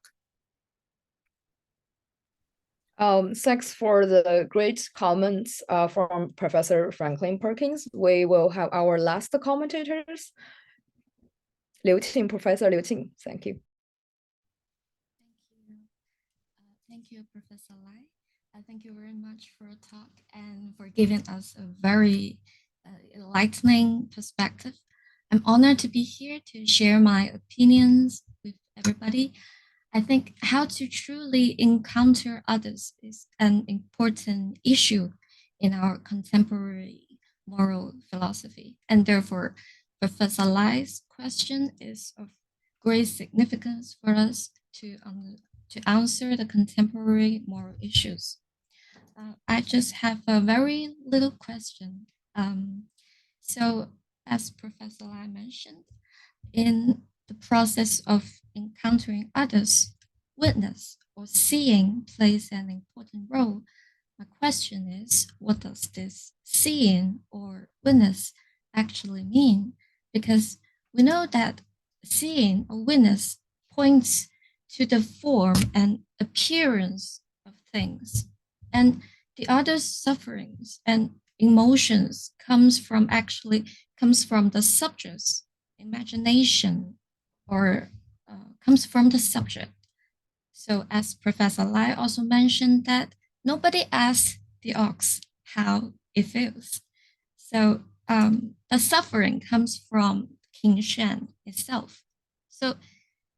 Thanks for the great comments from Professor Franklin Perkins. We will have our last commentators. Professor Liu Qing, thank you. Thank you, Professor Lai. Thank you very much for your talk and for giving us a very enlightening perspective. I'm honored to be here to share my opinions with everybody. I think how to truly encounter others is an important issue in our contemporary moral philosophy. And therefore, Professor Lai's question is of great significance for us to answer the contemporary moral issues. I just have a very little question. So as Professor Lai mentioned, in the process of encountering others, witness or seeing plays an important role. My question is, what does this seeing or witness actually mean? Because we know that seeing or witness points to the form and appearance of things, and the other's sufferings and emotions comes from the subject's imagination or comes from the subject. So as Professor Lai also mentioned that nobody asks the ox how it feels. So the suffering comes from King Shan itself. So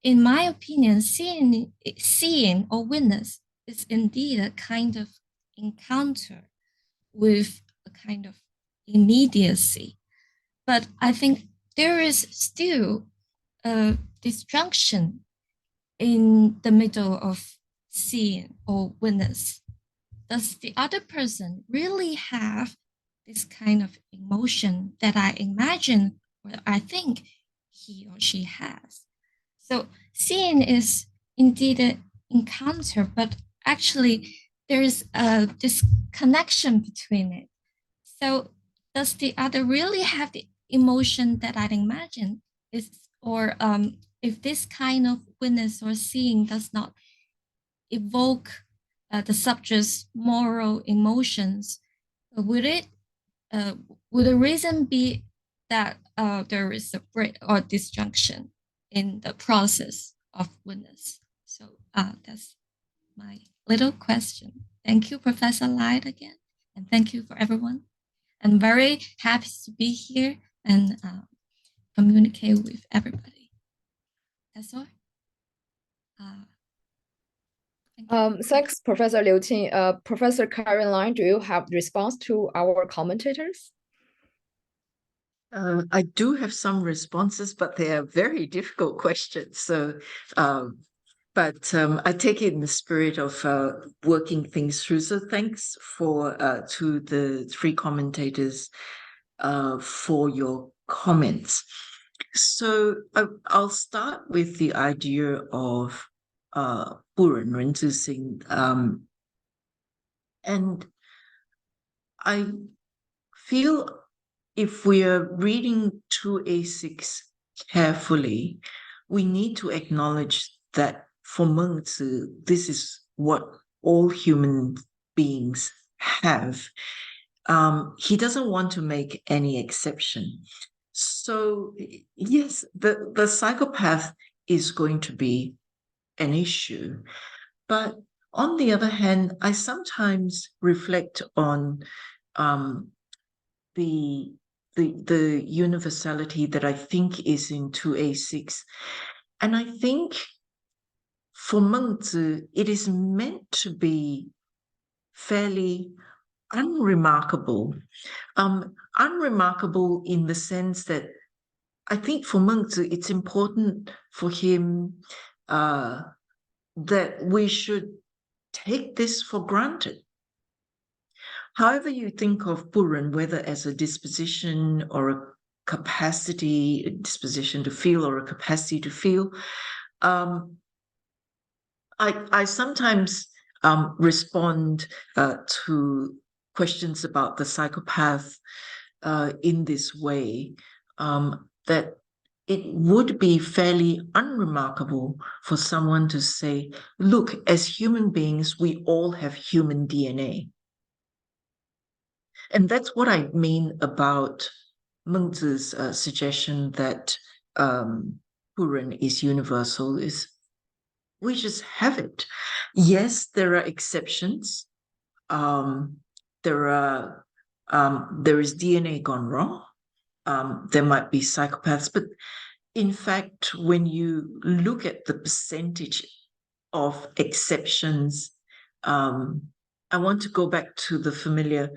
in my opinion, seeing or witness is indeed a kind of encounter with a kind of immediacy. But I think there is still a disjunction in the middle of seeing or witness. Does the other person really have this kind of emotion that I imagine or I think he or she has? So seeing is indeed an encounter, but actually there is a disconnection between it. So does the other really have the emotion that I imagine? If this kind of witness or seeing does not evoke the subject's moral emotions, would the reason be that there is a break or disjunction in the process of witness? So that's my little question. Thank you, Professor Lai, again, and thank you for everyone. I'm very happy to be here and communicate with everybody. That's all. Thanks, Professor Liu Qing. Professor Karyn Lai, do you have response to our commentators? I do have some responses, but they are very difficult questions. So but I take it in the spirit of working things through. So thanks to the three commentators for your comments. So I'll start with the idea of 不忍人之心, and I feel if we are reading 2A6 carefully, we need to acknowledge that for Mengzi, this is what all human beings have. He doesn't want to make any exception. So yes, the psychopath is going to be an issue. But on the other hand, I sometimes reflect on the universality that I think is in 2A6. And I think for Mengzi, it is meant to be fairly unremarkable. Unremarkable in the sense that I think for Mengzi, it's important for him that we should take this for granted. However you think of 不忍, whether as a disposition or a capacity, a disposition to feel or a capacity to feel, I sometimes respond to questions about the psychopath in this way, that it would be fairly unremarkable for someone to say, look, as human beings, we all have human DNA. And that's what I mean about Mengzi's suggestion that 不忍 is universal, is we just have it. Yes, there are exceptions. There is DNA gone wrong. There might be psychopaths, but in fact, when you look at the percentage of exceptions, I want to go back to the familiar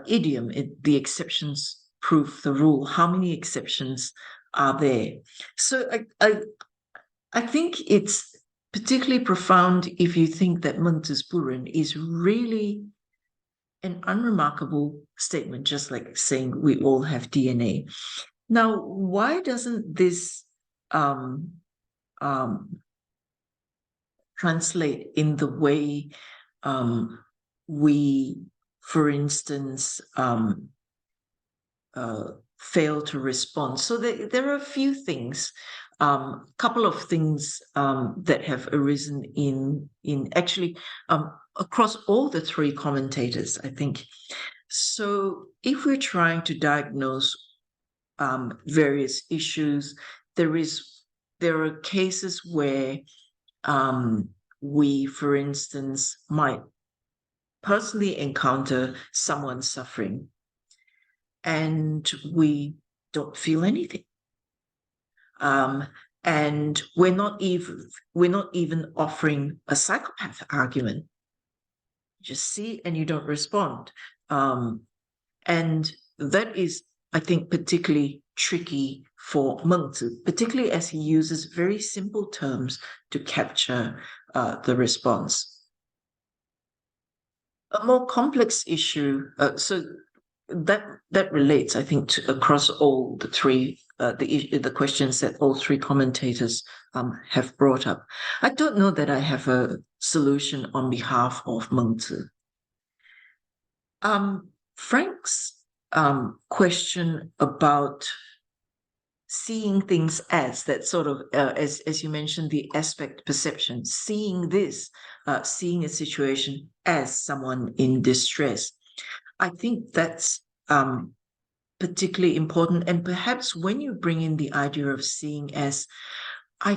idiom, the exceptions prove the rule. How many exceptions are there? So I think it's particularly profound if you think that Mengzi's 不忍 is really an unremarkable statement, just like saying we all have DNA. Now, why doesn't this translate in the way we, for instance, fail to respond? So there are a few things, couple of things that have arisen in actually across all the three commentators, I think. So if we're trying to diagnose various issues, there are cases where we, for instance, might personally encounter someone suffering and we don't feel anything. And we're not even offering a psychopath argument. You just see and you don't respond. And that is, I think, particularly tricky for Mengzi, particularly as he uses very simple terms to capture the response. A more complex issue, so that relates, I think, to across all the three, the questions that all three commentators have brought up. I don't know that I have a solution on behalf of Mengzi. Frank's question about seeing things as that sort of, as you mentioned, the aspect perception, seeing this, seeing a situation as someone in distress. I think that's particularly important. And perhaps when you bring in the idea of seeing as, I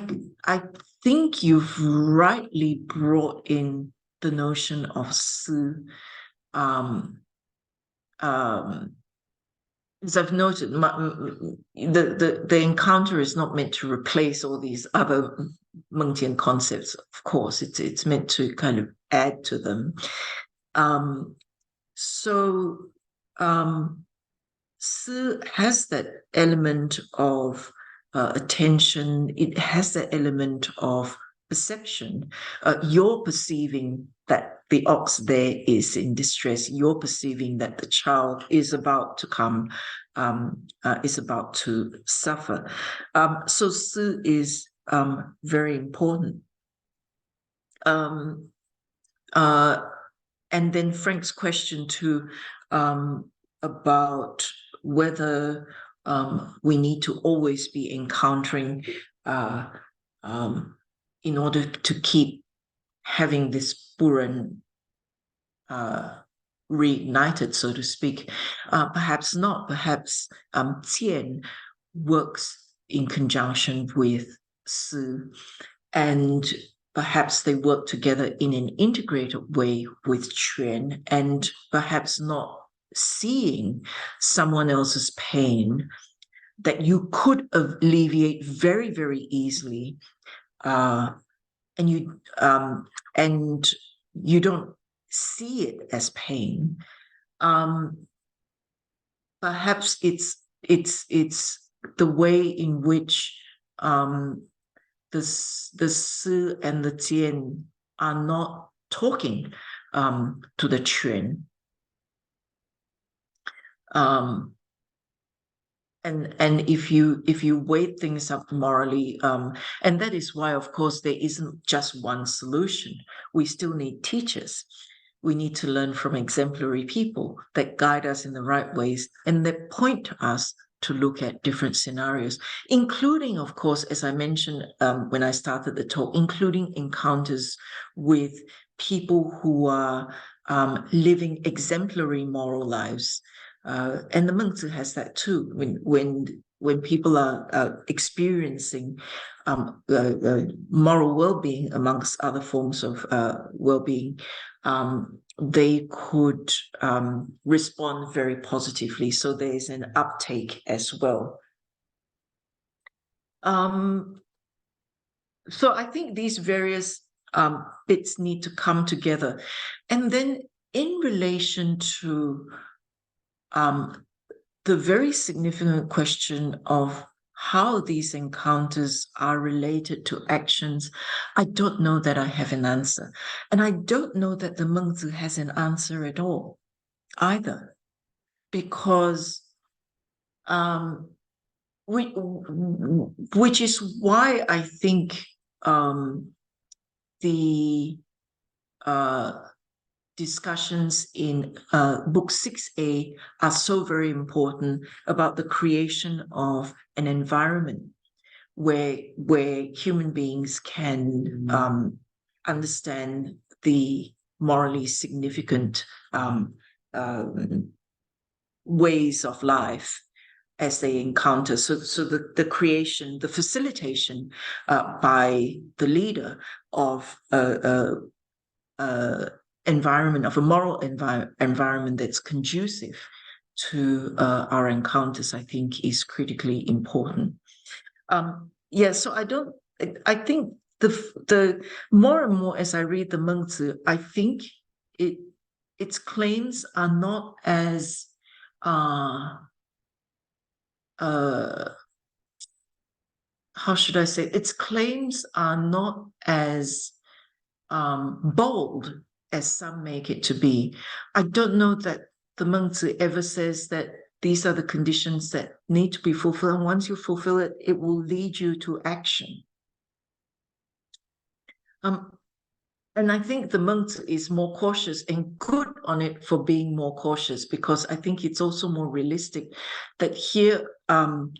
think you've rightly brought in the notion of 思. As I've noted, the encounter is not meant to replace all these other Mengzian concepts. Of course, it's meant to kind of add to them. So 思 has that element of attention. It has the element of perception. You're perceiving that the ox there is in distress. You're perceiving that the child is about to come, is about to suffer. So Si is very important. And then Frank's question too, about whether we need to always be encountering in order to keep having this Buran reignited, so to speak. Perhaps not. Perhaps Tian works in conjunction with Si, and perhaps they work together in an integrated way with Quan, and perhaps not seeing someone else's pain that you could alleviate very, very easily, and you don't see it as pain. Perhaps it's the way in which the Si and the Tian are not talking to the Quan. And if you weigh things up morally, and that is why, of course, there isn't just one solution. We still need teachers. We need to learn from exemplary people that guide us in the right ways and that point to us to look at different scenarios, including, of course, as I mentioned when I started the talk, including encounters with people who are living exemplary moral lives. And the Mengzi has that too. When people are experiencing moral well-being amongst other forms of well-being, they could respond very positively. So there is an uptake as well. So I think these various bits need to come together. And then in relation to the very significant question of how these encounters are related to actions, I don't know that I have an answer. And I don't know that the Mengzi has an answer at all either, because which is why I think the discussions in book 6A are so very important about the creation of an environment where human beings can understand the morally significant ways of life as they encounter. So the creation, the facilitation by the leader of environment, of a moral environment that's conducive to our encounters, I think is critically important. So I think the more and more as I read the Mengzi, I think its claims are not as how should I say? Its claims are not as bold as some make it to be. I don't know that the Mengzi ever says that these are the conditions that need to be fulfilled, and once you fulfill it, it will lead you to action. And I think the Mengzi is more cautious, and good on it for being more cautious, because I think it's also more realistic that here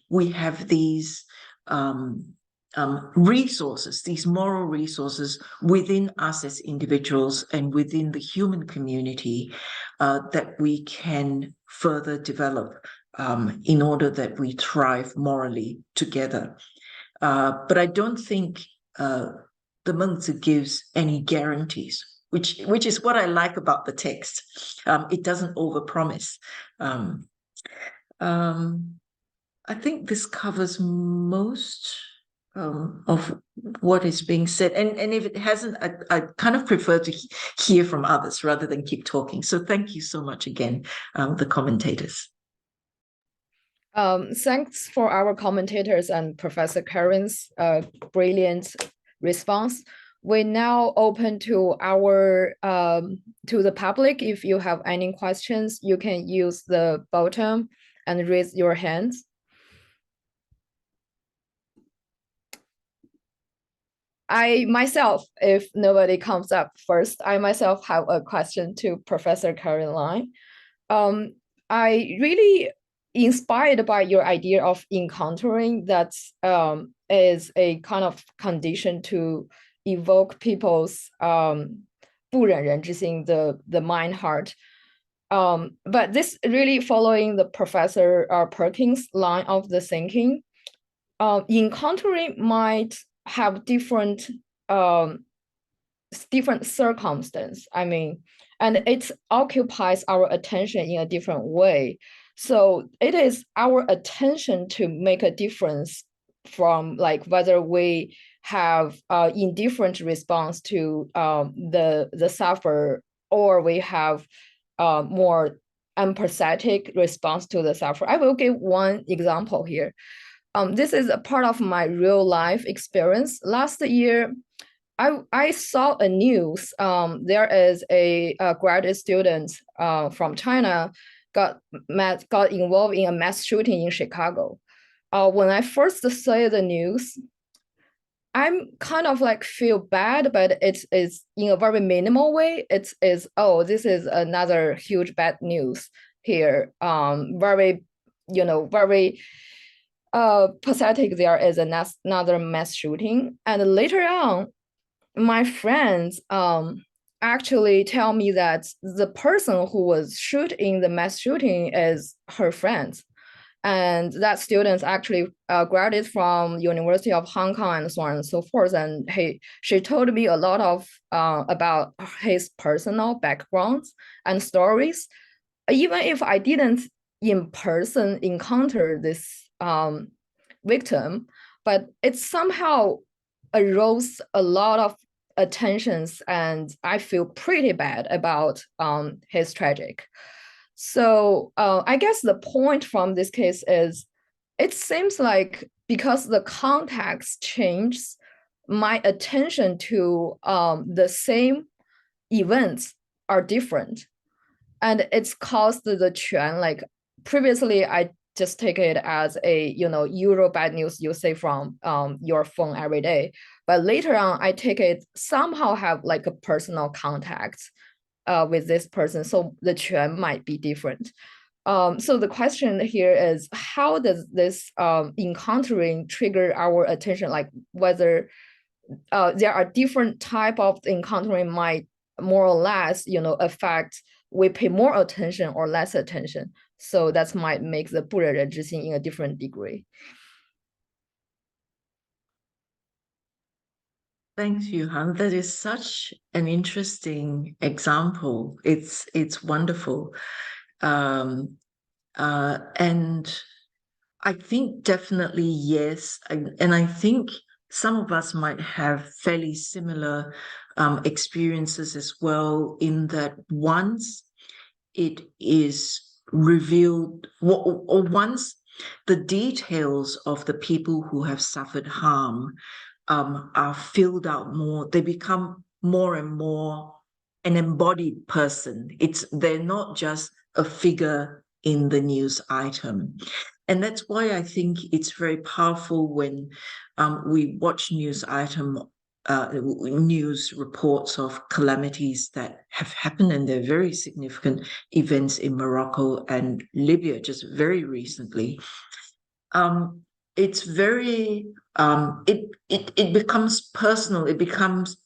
we have these resources, these moral resources within us as individuals and within the human community that we can further develop in order that we thrive morally together. But I don't think the Mengzi gives any guarantees, which is what I like about the text. It doesn't overpromise. I think this covers most of what is being said, and if it hasn't, I kind of prefer to hear from others rather than keep talking. So thank you so much again, the commentators. Thanks for our commentators and Professor Karyn's brilliant response. we now open to our to the public. If you have any questions, you can use the button and raise your hands. I myself, if nobody comes up first, I myself have a question to Professor Karyn Lai. I really inspired by your idea of encountering that is a kind of condition to evoke people's 不忍人之心, the mind heart. But this really following the Professor Perkins' line of the thinking. Encountering might have different circumstance. I mean, and it occupies our attention in a different way. So it is our attention to make a difference from like whether we have indifferent response to the sufferer, or we have more empathetic response to the sufferer. I will give one example here. This is a part of my real life experience. Last year, I saw a news. There is a graduate student from China got involved in a mass shooting in Chicago. When I first saw the news, I'm kind of like feel bad, but it's in a very minimal way. It is, oh, this is another huge bad news here. Very, very pathetic. There is another mass shooting, and later on, my friends actually tell me that the person who was shot in the mass shooting is her friend. And that student actually graduated from University of Hong Kong and so on and so forth. And she told me a lot of about his personal backgrounds and stories. Even if I didn't in person encounter this victim, but it somehow arose a lot of attentions, and I feel pretty bad about his tragic. So I guess the point from this case is, it seems like because the context changes, my attention to the same events are different, and it's caused the trend. Like previously, I just take it as a Euro bad news you say from your phone every day, but later on I take it somehow have like a personal contact with this person, so the trend might be different. So the question here is, how does this encountering trigger our attention? Like whether there are different type of encountering might more or less affect we pay more attention or less attention. So that might make the 不忍人之心 in a different degree. Thanks, Yuhan. That is such an interesting example. It's wonderful. And I think definitely yes. And I think some of us might have fairly similar experiences as well, in that once it is revealed, or once the details of the people who have suffered harm are filled out more, they become more and more an embodied person. They're not just a figure in the news item. And that's why I think it's very powerful when we watch news reports of calamities that have happened, and they're very significant events in Morocco and Libya just very recently. It's very it becomes personal. It becomes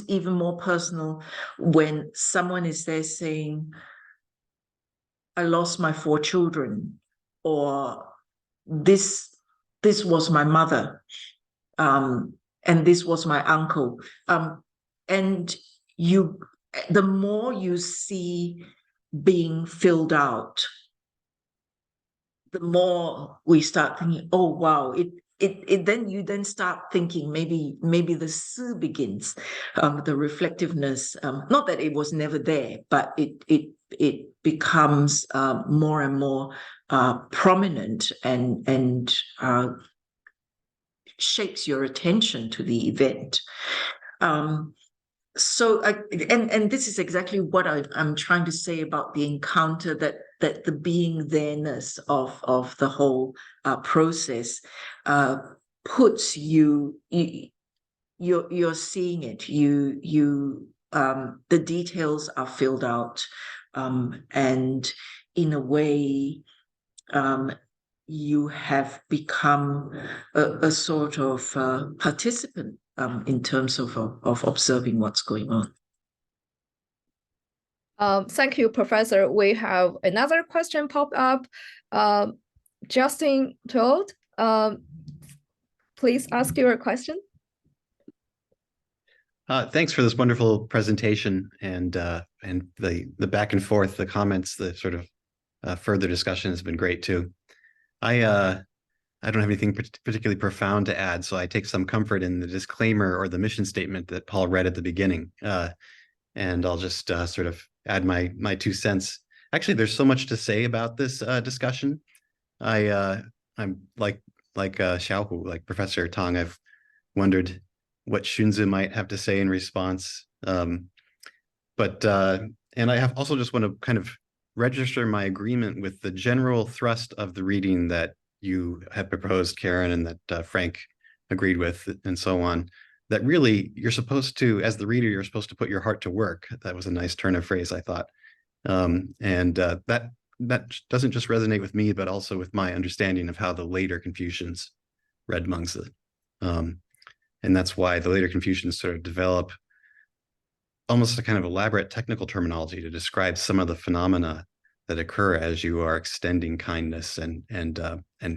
even more personal when someone is there saying, I lost my 4 children, or this was my mother, and this was my uncle. And the more you see being filled out, the more we start thinking, oh wow, then you start thinking maybe the Si begins, the reflectiveness, not that it was never there, but it becomes more and more prominent, and shapes your attention to the event. So, and this is exactly what I'm trying to say about the encounter, that the being there-ness of the whole process puts you're seeing it. The details are filled out, and in a way, you have become a sort of participant in terms of observing what's going on. Thank you, Professor. We have another question pop up. Justin Todd, please ask your question. Thanks for this wonderful presentation and the back and forth, the comments, the sort of further discussion has been great too. I don't have anything particularly profound to add, so I take some comfort in the disclaimer or the mission statement that Paul read at the beginning, and I'll just sort of add my 2 cents. Actually, there's so much to say about this discussion. I'm like Siufu, like Professor Tang. I've wondered what Xunzi might have to say in response, and I have also just want to kind of register my agreement with the general thrust of the reading that you had proposed, Karyn, and that Frank agreed with, and so on. That really, you're supposed to, as the reader, you're supposed to put your heart to work. That was a nice turn of phrase, I thought. That doesn't just resonate with me, but also with my understanding of how the later Confucians read Mengzi. And that's why the later Confucians sort of develop almost a kind of elaborate technical terminology to describe some of the phenomena that occur as you are extending kindness and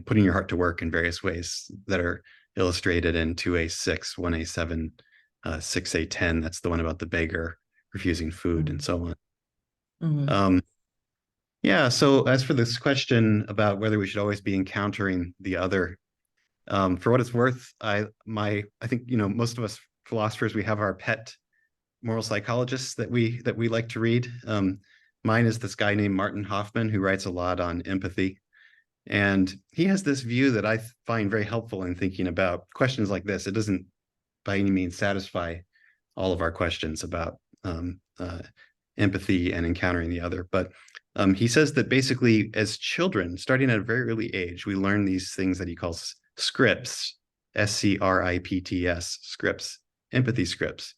putting your heart to work in various ways that are illustrated in 2A6, 1A7, 6A10. That's the one about the beggar refusing food and so on. Mm-hmm. Yeah, so as for this question about whether we should always be encountering the other, for what it's worth, I think, you know, most of us philosophers, we have our pet moral psychologists that we like to read. Mine is this guy named Martin Hoffman, who writes a lot on empathy. And he has this view that I find very helpful in thinking about questions like this. It doesn't by any means satisfy all of our questions about empathy and encountering the other. But he says that basically as children, starting at a very early age, we learn these things that he calls scripts, SCRIPTS, scripts, empathy scripts.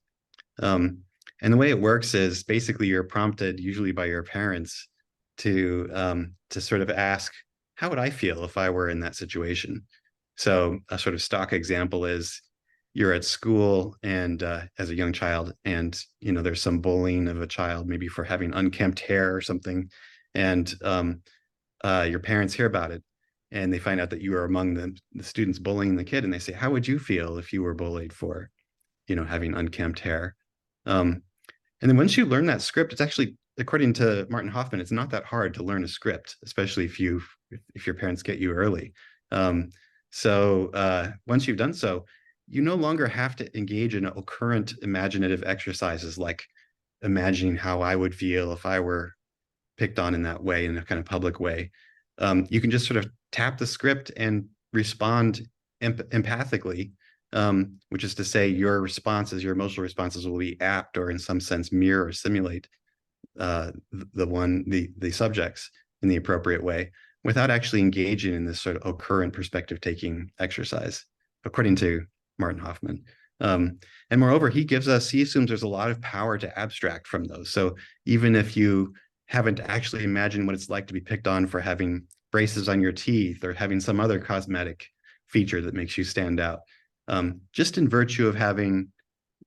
And the way it works is basically you're prompted, usually by your parents, to sort of ask, how would I feel if I were in that situation? So a sort of stock example is you're at school and as a young child, and you know there's some bullying of a child, maybe for having unkempt hair or something, and your parents hear about it, and they find out that you are among the students bullying the kid, and they say, how would you feel if you were bullied for, you know, having unkempt hair? And then once you learn that script, it's actually, according to Martin Hoffman, it's not that hard to learn a script, especially if your parents get you early. So once you've done so, you no longer have to engage in occurrent imaginative exercises like imagining how I would feel if I were picked on in that way, in a kind of public way. You can just sort of tap the script and respond empathically, which is to say your responses, your emotional responses will be apt or in some sense mirror or simulate the subjects in the appropriate way without actually engaging in this sort of occurrent perspective taking exercise, according to Martin Hoffman. And moreover, he assumes there's a lot of power to abstract from those. So even if you haven't actually imagined what it's like to be picked on for having braces on your teeth or having some other cosmetic feature that makes you stand out, just in virtue of having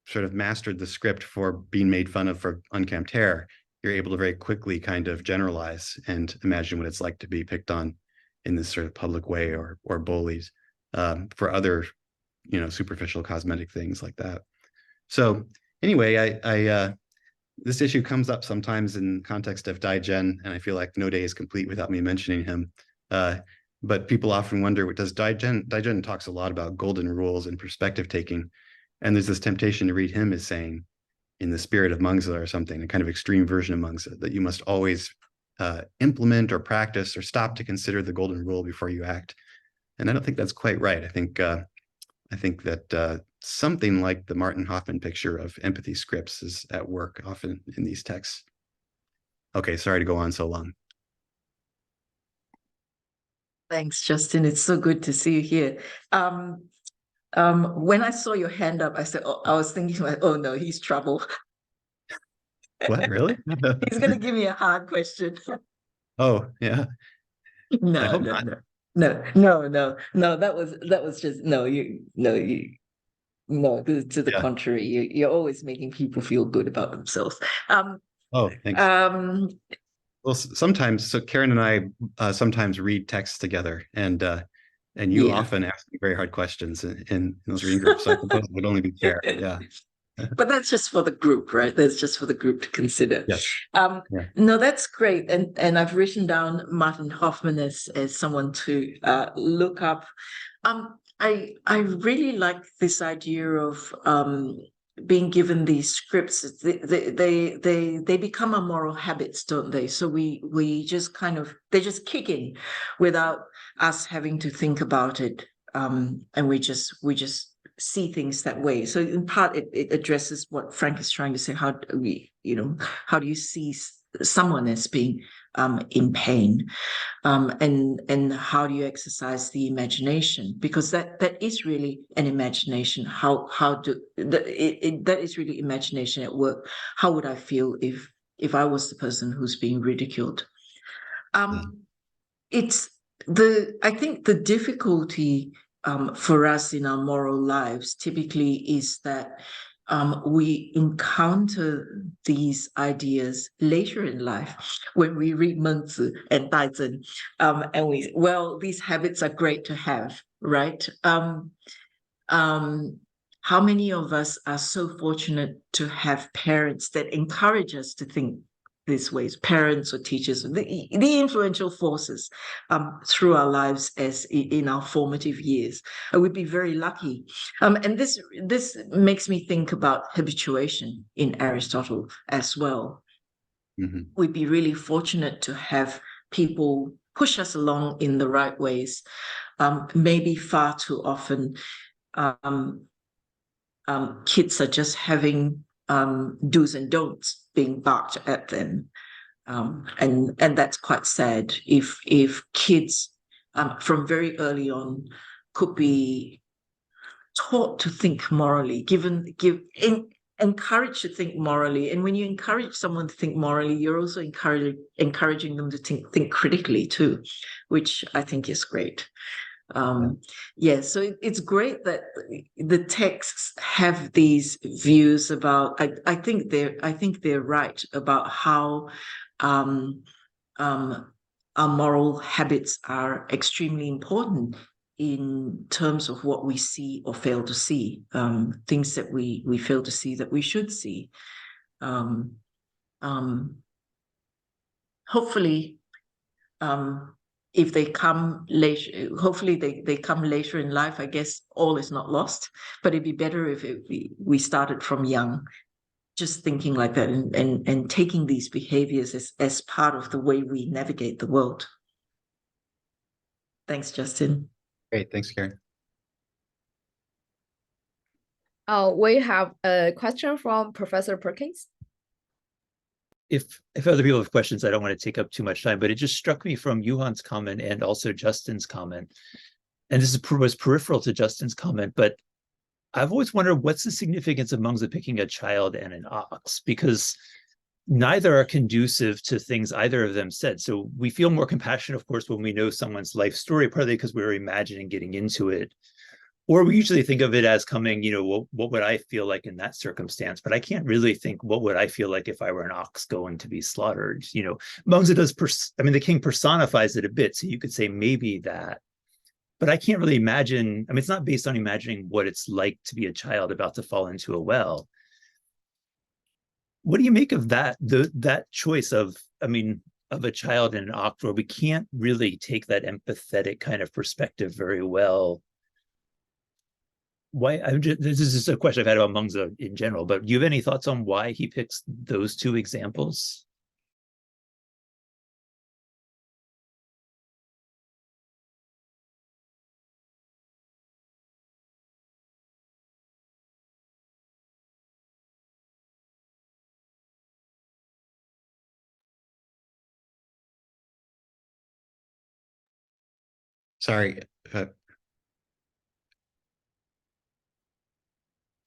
sort of mastered the script for being made fun of for unkempt hair, you're able to very quickly kind of generalize and imagine what it's like to be picked on in this sort of public way or bullied for other, you know, superficial cosmetic things like that. So anyway, this issue comes up sometimes in context of Dai-Gen, and I feel like no day is complete without me mentioning him. But people often wonder, what does Dai-Gen talks a lot about golden rules and perspective taking. And there's this temptation to read him as saying, in the spirit of Mengzi or something, a kind of extreme version of Mengzi, that you must always implement or practice or stop to consider the golden rule before you act. And I don't think that's quite right. I think I think that something like the Martin Hoffman picture of empathy scripts is at work often in these texts. Okay, sorry to go on so long. Thanks, Justin. It's so good to see you here. When I saw your hand up, I was thinking like, oh no, he's trouble. What, really? He's gonna give me a hard question. Oh, yeah. I No, hope no, not. no. That was just no. To the Yeah. contrary, you're always making people feel good about themselves. Oh, thanks. Well, sometimes, so Karyn and I sometimes read texts together, and you Yeah. often ask me very hard questions in those reading groups. So I suppose it would only be fair. Yeah. But that's just for the group, right? That's just for the group to consider. Yes. Yeah. No, that's great. And I've written down Martin Hoffman as someone to look up. I really like this idea of being given these scripts. They become our moral habits, don't they? So we just kind of, they just kick in without us having to think about it. And we just see things that way. So in part, it addresses what Frank is trying to say. How do you see someone as being in pain, and how do you exercise the imagination? Because that is really an imagination. That is really imagination at work. How would I feel if I was the person who's being ridiculed? I think the difficulty for us in our moral lives typically is that we encounter these ideas later in life when we read Mengzi and Daizhen, and these habits are great to have, right? How many of us are so fortunate to have parents that encourage us to think these ways, parents or teachers, the influential forces through our lives as in our formative years. I would be very lucky. And this makes me think about habituation in Aristotle as well. Mm-hmm. We'd be really fortunate to have people push us along in the right ways. Maybe far too often, kids are just having do's and don'ts being barked at them, and that's quite sad. If kids from very early on could be taught to think morally, encouraged to think morally, and when you encourage someone to think morally, you're also encouraging them to think critically too, which I think is great. So it's great that the texts have these views about. I think they're right about how our moral habits are extremely important in terms of what we see or fail to see, things that we fail to see that we should see. Hopefully, if they come later, hopefully they come later in life. I guess all is not lost, but it'd be better if we started from young, just thinking like that and taking these behaviors as part of the way we navigate the world. Thanks, Justin. Great, thanks, Karyn. We have a question from Professor Perkins. If other people have questions, I don't want to take up too much time, but it just struck me from Yuhan's comment and also Justin's comment, and this was peripheral to Justin's comment, but I've always wondered what's the significance of Mengzi picking a child and an ox, because neither are conducive to things either of them said. So we feel more compassion, of course, when we know someone's life story, partly because we're imagining getting into it. Or we usually think of it as coming, what would I feel like in that circumstance? But I can't really think, what would I feel like if I were an ox going to be slaughtered? Mengzi does, the king personifies it a bit, so you could say maybe that. But I can't really imagine, it's not based on imagining what it's like to be a child about to fall into a well. What do you make of that, that choice of a child and an ox, where we can't really take that empathetic kind of perspective very well? Why? This is just a question I've had about Mengzi in general, but do you have any thoughts on why he picks those two examples? Sorry.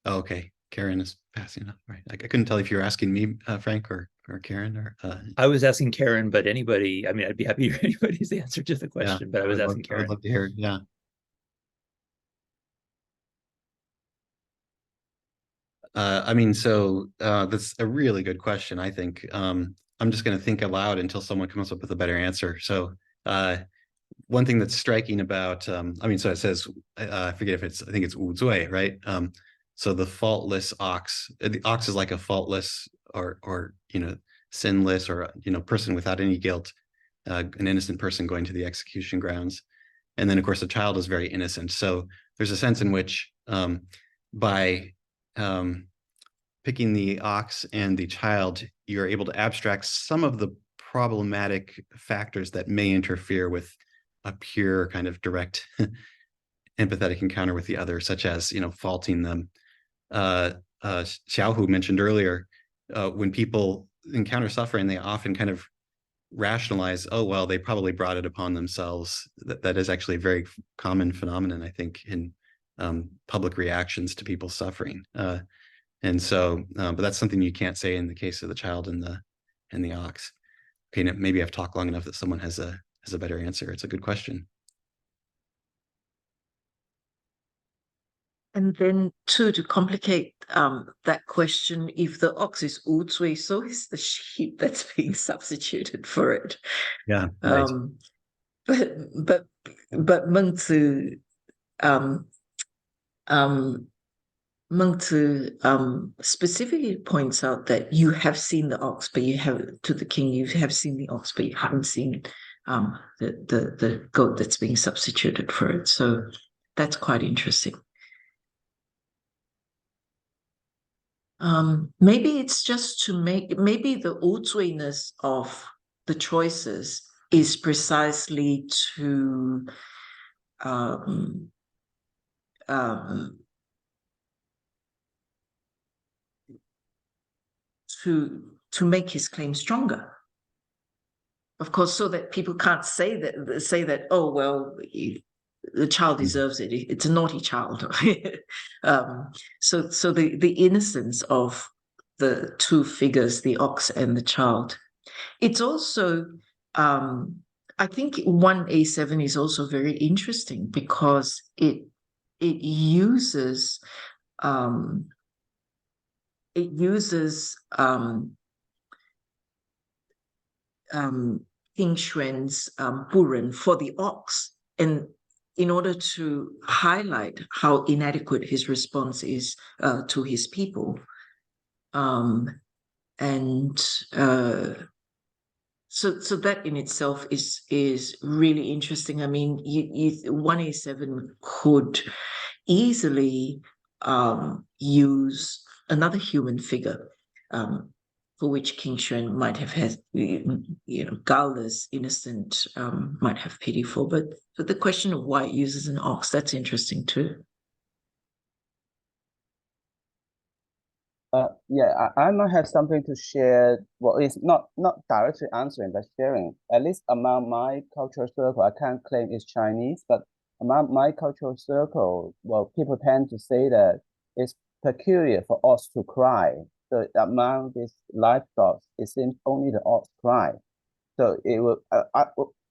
Okay, Karyn is passing up. Right. I couldn't tell if you were asking me, Frank, or Karyn, or. I was asking Karyn, but anybody. I mean, I'd be happy to hear anybody's answer to the question. Yeah, but I was asking I would Karyn. love to hear it. Yeah. I mean, so that's a really good question, I think. I'm just going to think aloud until someone comes up with a better answer. So one thing that's striking about, I mean, so it says, I forget if it's, I think it's 无罪, right? So the faultless ox, the ox is like a faultless or sinless, or person without any guilt, an innocent person going to the execution grounds. And then, of course, the child is very innocent. So there's a sense in which by picking the ox and the child, you're able to abstract some of the problematic factors that may interfere with a pure kind of direct empathetic encounter with the other, such as, faulting them. Xiaohu mentioned earlier, when people encounter suffering, they often kind of rationalize, oh, well, they probably brought it upon themselves. That is actually a very common phenomenon, I think, in public reactions to people suffering. And so, but that's something you can't say in the case of the child and the ox. Okay, maybe I've talked long enough that someone has a better answer. It's a good question. And then to complicate that question, if the ox is 无罪, so is the sheep that's being substituted for it. Yeah. Right. But Mengzi Mengzi specifically points out that you have seen the ox, but you have seen the ox, but you haven't seen the goat that's being substituted for it. So that's quite interesting. Maybe it's just to maybe the 无罪-ness of the choices is precisely to make his claim stronger. Of course, so that people can't say that, oh, well, the child deserves it. It's a naughty child. So the innocence of the two figures, the ox and the child. It's also, I think 1A7 is also very interesting because it uses King Xuan's 不仁 for the ox, and in order to highlight how inadequate his response is to his people. So that in itself is really interesting. I mean, 1A7 could easily use another human figure for which King Xuan might have had, guileless, innocent, might have pity for. But the question of why it uses an ox, that's interesting too. Yeah, I might have something to share. Well, it's not directly answering, but sharing. At least among my cultural circle, I can't claim it's Chinese, but among my cultural circle, well, people tend to say that it's peculiar for ox to cry. So among these livestock, it seems only the ox cry. So it will.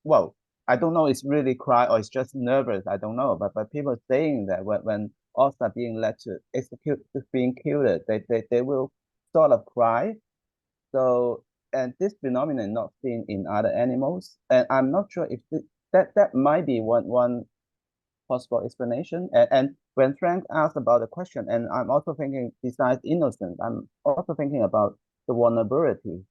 Well, I don't know. It's really cry or it's just nervous. I don't know. But people saying that when ox are being led to execute, being killed, they will sort of cry. So, and this phenomenon not seen in other animals, and I'm not sure if that might be one possible explanation. And when Frank asked about the question, and I'm also thinking, besides innocence, I'm also thinking about the vulnerability.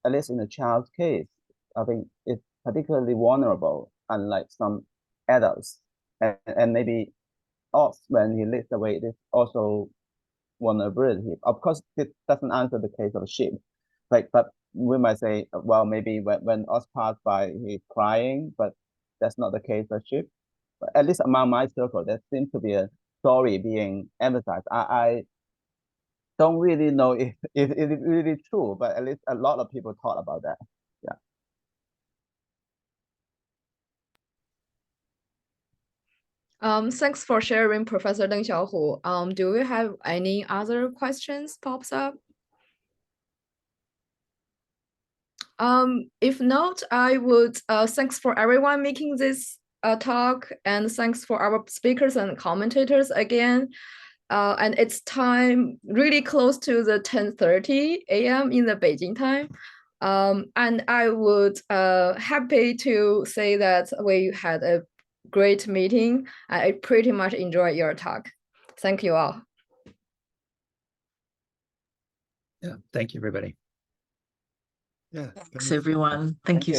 At least in the child's case, I think it's particularly vulnerable, unlike some adults. And maybe ox, when he leads away, it is also vulnerability. Of course, it doesn't answer the case of sheep. But we might say, well, maybe when ox passed by, he's crying, but that's not the case of sheep. But at least among my circle, there seems to be a story being emphasized. I don't really know if it's really true, but at least a lot of people thought about that. Yeah. Thanks for sharing, Professor Deng Xiaohu. Do we have any other questions pops up? If not, I would thanks for everyone making this talk, and thanks for our speakers and commentators again. And it's time really close to the 10:30 a.m. in the Beijing time. And I would happy to say that we had a great meeting. I pretty much enjoyed your talk. Thank you all. Yeah, thank you, everybody. Yeah. Thanks, everyone. Thank you